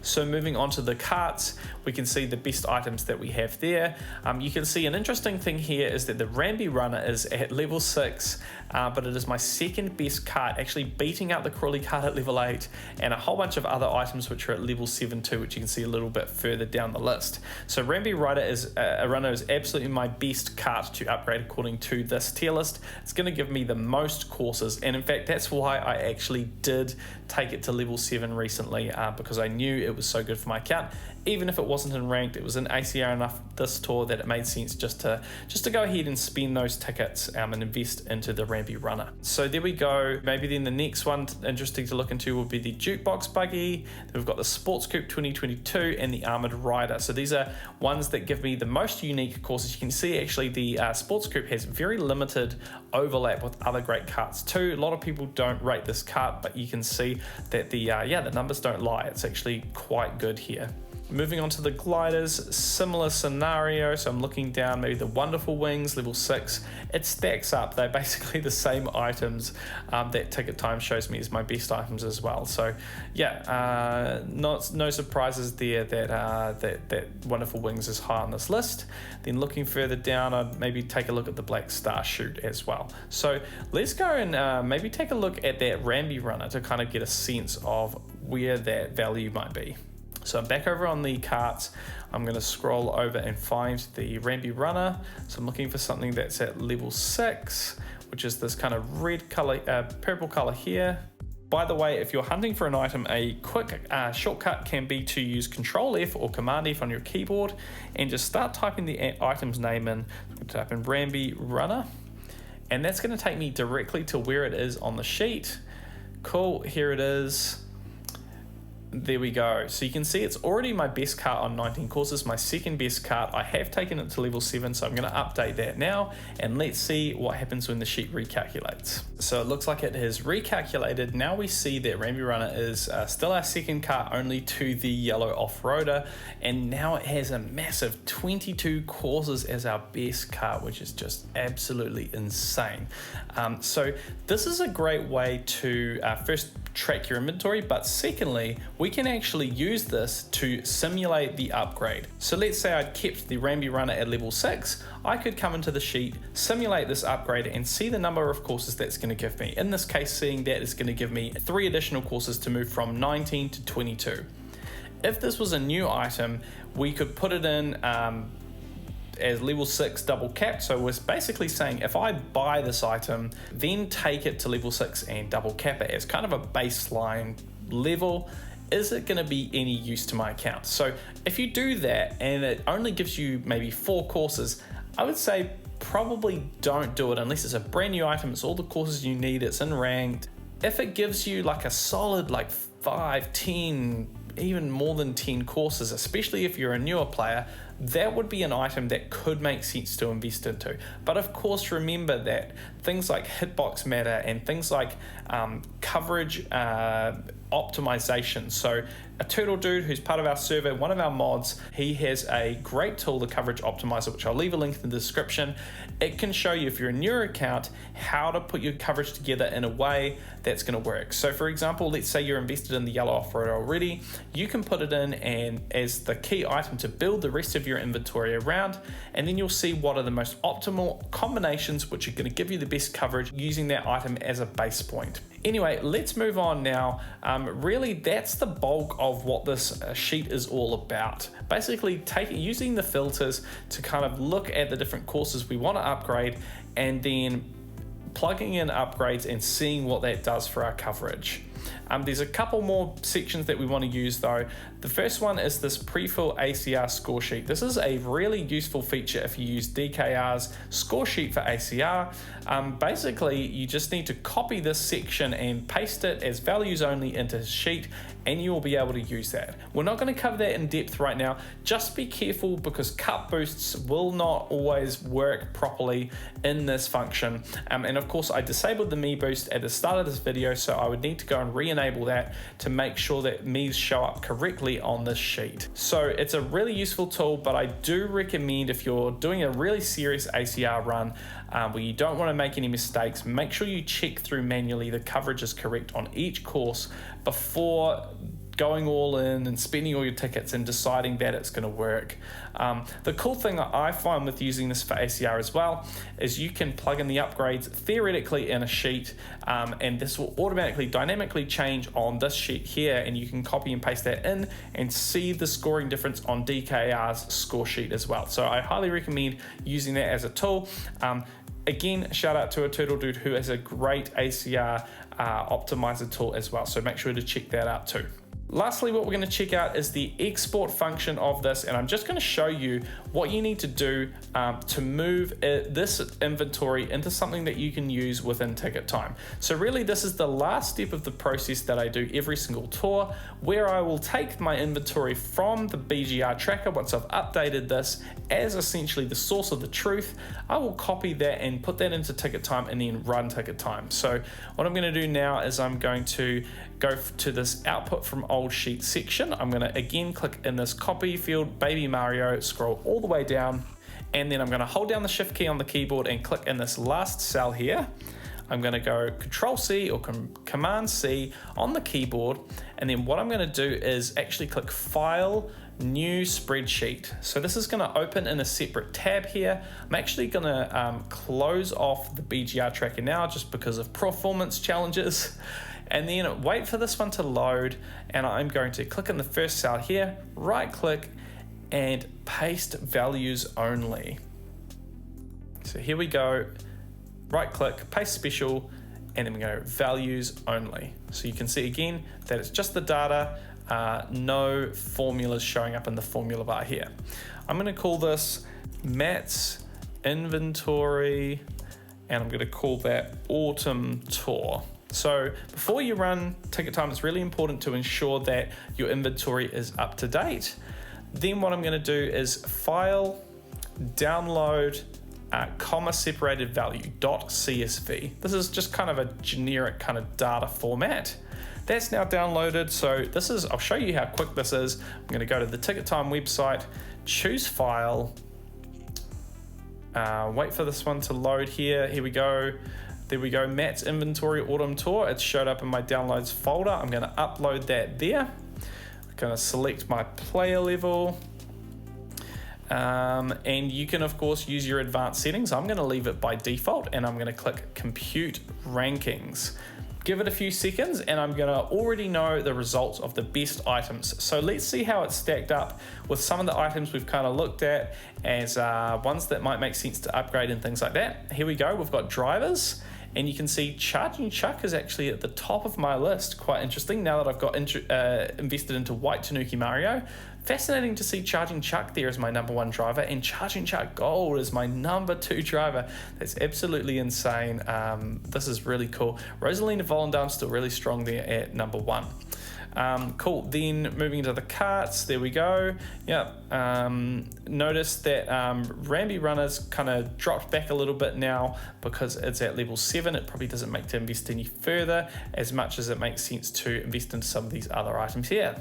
So moving on to the carts, we can see the best items that we have there. You can see an interesting thing here is that the Rambi Runner is at level 6, but it is my second best cart, actually beating out the Crawley cart at level 8 and a whole bunch of other items which are at level 7 too, which you can see a little bit further down the list. So Rambi Runner is absolutely my best cart to upgrade according to this tier list. It's going to give me the most courses, and in fact that's why I actually did take it to level 7 recently, because I knew it was so good for my account. Even if it wasn't in ranked, it was in ACR enough this tour that it made sense just to go ahead and spend those tickets and invest into the Rambi Runner. So there we go. Maybe then the next one interesting to look into would be the Jukebox Buggy. Then we've got the Sports Coupe 2022 and the Armored Rider. So these are ones that give me the most unique courses. You can see actually the Sports Coupe has very limited overlap with other great carts too. A lot of people don't rate this cart, but you can see that the numbers don't lie. It's actually quite good here. Moving on to the gliders, similar scenario. So I'm looking down, maybe the Wonderful Wings, level 6. It stacks up. They're basically the same items that TicketTime shows me as my best items as well. So yeah, no surprises there that Wonderful Wings is high on this list. Then looking further down, I'd maybe take a look at the Black Star Chute as well. So let's go and maybe take a look at that Rambi Runner to kind of get a sense of where that value might be. So I'm back over on the carts. I'm going to scroll over and find the Rambi Runner. So I'm looking for something that's at level 6, which is this kind of red color, purple color here. By the way, if you're hunting for an item, a quick shortcut can be to use Control F or Command F on your keyboard and just start typing the item's name in. Type in Rambi Runner, and that's going to take me directly to where it is on the sheet. Cool, here it is. There we go. So you can see it's already my best cart on 19 courses, my second best cart. I have taken it to level 7, so I'm going to update that now, and let's see what happens when the sheet recalculates. So it looks like it has recalculated. Now we see that Rambi Runner is still our second cart, only to the yellow off-roader, and now it has a massive 22 courses as our best cart, which is just absolutely insane. So this is a great way to first track your inventory, but secondly, we can actually use this to simulate the upgrade. So let's say I'd kept the Rambi Runner at level 6, I could come into the sheet, simulate this upgrade, and see the number of courses that's going to give me. In this case, seeing that it's going to give me 3 additional courses to move from 19 to 22. If this was a new item, we could put it in as level 6 double capped. So we're basically saying if I buy this item, then take it to level 6 and double cap it as kind of a baseline level, is it going to be any use to my account? So if you do that and it only gives you maybe 4 courses, I would say probably don't do it unless it's a brand new item, it's all the courses you need, it's in ranked. If it gives you like a solid like 5, 10, even more than 10 courses, especially if you're a newer player, that would be an item that could make sense to invest into. But of course, remember that things like hitbox matter and things like coverage optimization. So a turtle dude who's part of our server, one of our mods, he has a great tool, the coverage optimizer, which I'll leave a link in the description. It can show you, if you're a newer account, how to put your coverage together in a way that's going to work. So for example, let's say you're invested in the yellow off-road already, you can put it in and as the key item to build the rest of your inventory around, and then you'll see what are the most optimal combinations which are going to give you the best coverage using that item as a base point. Anyway, let's move on now. Really, that's the bulk of what this sheet is all about. Basically, using the filters to kind of look at the different courses we want to upgrade, and then plugging in upgrades and seeing what that does for our coverage. There's a couple more sections that we want to use though. The first one is this pre-fill ACR score sheet. This is a really useful feature if you use DKR's score sheet for ACR. Basically, you just need to copy this section and paste it as values only into his sheet, and you will be able to use that. We're not going to cover that in depth right now. Just be careful because cut boosts will not always work properly in this function. And of course, I disabled the me boost at the start of this video, so I would need to go and re-enable that to make sure that me's show up correctly on this sheet. So it's a really useful tool, but I do recommend if you're doing a really serious ACR run where you don't want to make any mistakes, make sure you check through manually the coverage is correct on each course before going all in and spending all your tickets and deciding that it's going to work. The cool thing that I find with using this for ACR as well is you can plug in the upgrades theoretically in a sheet, and this will automatically dynamically change on this sheet here, and you can copy and paste that in and see the scoring difference on DKR's score sheet as well. So I highly recommend using that as a tool. Again, shout out to a turtle dude who has a great ACR optimizer tool as well, so make sure to check that out too. Lastly, what we're going to check out is the export function of this, and I'm just going to show you what you need to do to move this inventory into something that you can use within TicketTime. So really, this is the last step of the process that I do every single tour, where I will take my inventory from the BGR tracker. Once I've updated this as essentially the source of the truth, I will copy that and put that into TicketTime and then run TicketTime. So what I'm going to do now is I'm going to go to this output from old sheet section. I'm going to again click in this copy field, baby Mario, scroll all the way down, and then I'm going to hold down the shift key on the keyboard and click in this last cell here. I'm going to go Control C or Command C on the keyboard, and then what I'm going to do is actually click File, New Spreadsheet. So this is going to open in a separate tab here. I'm actually going to close off the BGR tracker now just because of performance challenges, and then wait for this one to load, and I'm going to click in the first cell here, right click and paste values only. So here we go, right click, paste special, and then we go values only. So you can see again that it's just the data, no formulas showing up in the formula bar here. I'm going to call this Matt's inventory, and I'm going to call that autumn tour. So before you run TicketTime, it's really important to ensure that your inventory is up to date. Then what I'm going to do is File, Download, comma separated value .csv. This is just kind of a generic kind of data format. That's now downloaded. So this is, I'll show you how quick this is. I'm going to go to the TicketTime website, choose File, wait for this one to load here. Here we go. There we go, Matt's inventory autumn tour. It's showed up in my downloads folder. I'm going to upload that there. I'm going to select my player level. And you can of course use your advanced settings. I'm going to leave it by default, and I'm going to click Compute Rankings. Give it a few seconds and I'm going to already know the results of the best items. So let's see how it's stacked up with some of the items we've kind of looked at as ones that might make sense to upgrade and things like that. Here we go, we've got drivers, and you can see Charging Chuck is actually at the top of my list. Quite interesting now that I've got invested into White Tanuki Mario. Fascinating to see Charging Chuck there as my #1 driver, and Charging Chuck Gold is my #2 driver. That's absolutely insane. This is really cool. Rosalina Volendam's still really strong there at #1. Cool, then moving into the carts, there we go. Yeah, notice that Rambi Runner's kind of dropped back a little bit now because it's at level 7. It probably doesn't make to invest any further as much as it makes sense to invest in some of these other items here.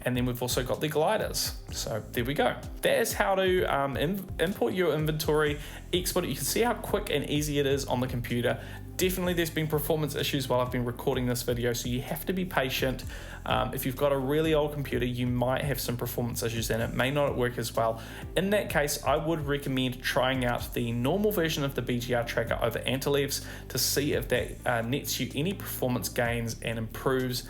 And then we've also got the gliders. So there we go. That is how to import your inventory, export it. You can see how quick and easy it is on the computer. Definitely there's been performance issues while I've been recording this video, so you have to be patient. If you've got a really old computer, you might have some performance issues and it may not work as well. In that case, I would recommend trying out the normal version of the BGR tracker over Antilev's to see if that nets you any performance gains and improves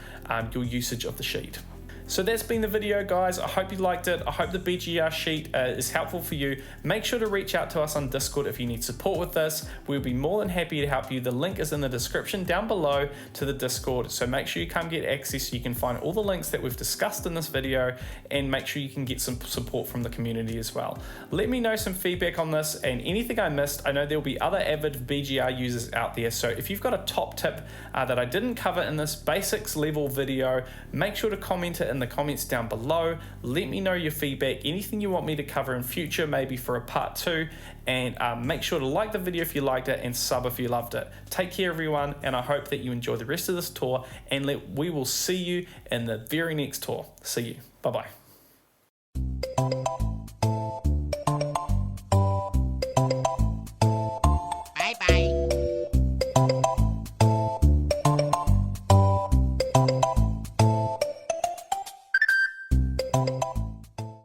your usage of the sheet. So that's been the video, guys. I hope you liked it. I hope the BGR sheet is helpful for you. Make sure to reach out to us on Discord if you need support with this. We'll be more than happy to help you. The link is in the description down below to the Discord, so make sure you come get access so you can find all the links that we've discussed in this video, and make sure you can get some support from the community as well. Let me know some feedback on this and anything I missed. I know there'll be other avid BGR users out there, so if you've got a top tip that I didn't cover in this basics level video, make sure to comment it in the comments down below. Let me know your feedback, anything you want me to cover in future, maybe for a part 2, and make sure to like the video if you liked it and sub if you loved it. Take care everyone, and I hope that you enjoy the rest of this tour, and we will see you in the very next tour. See you. Bye bye.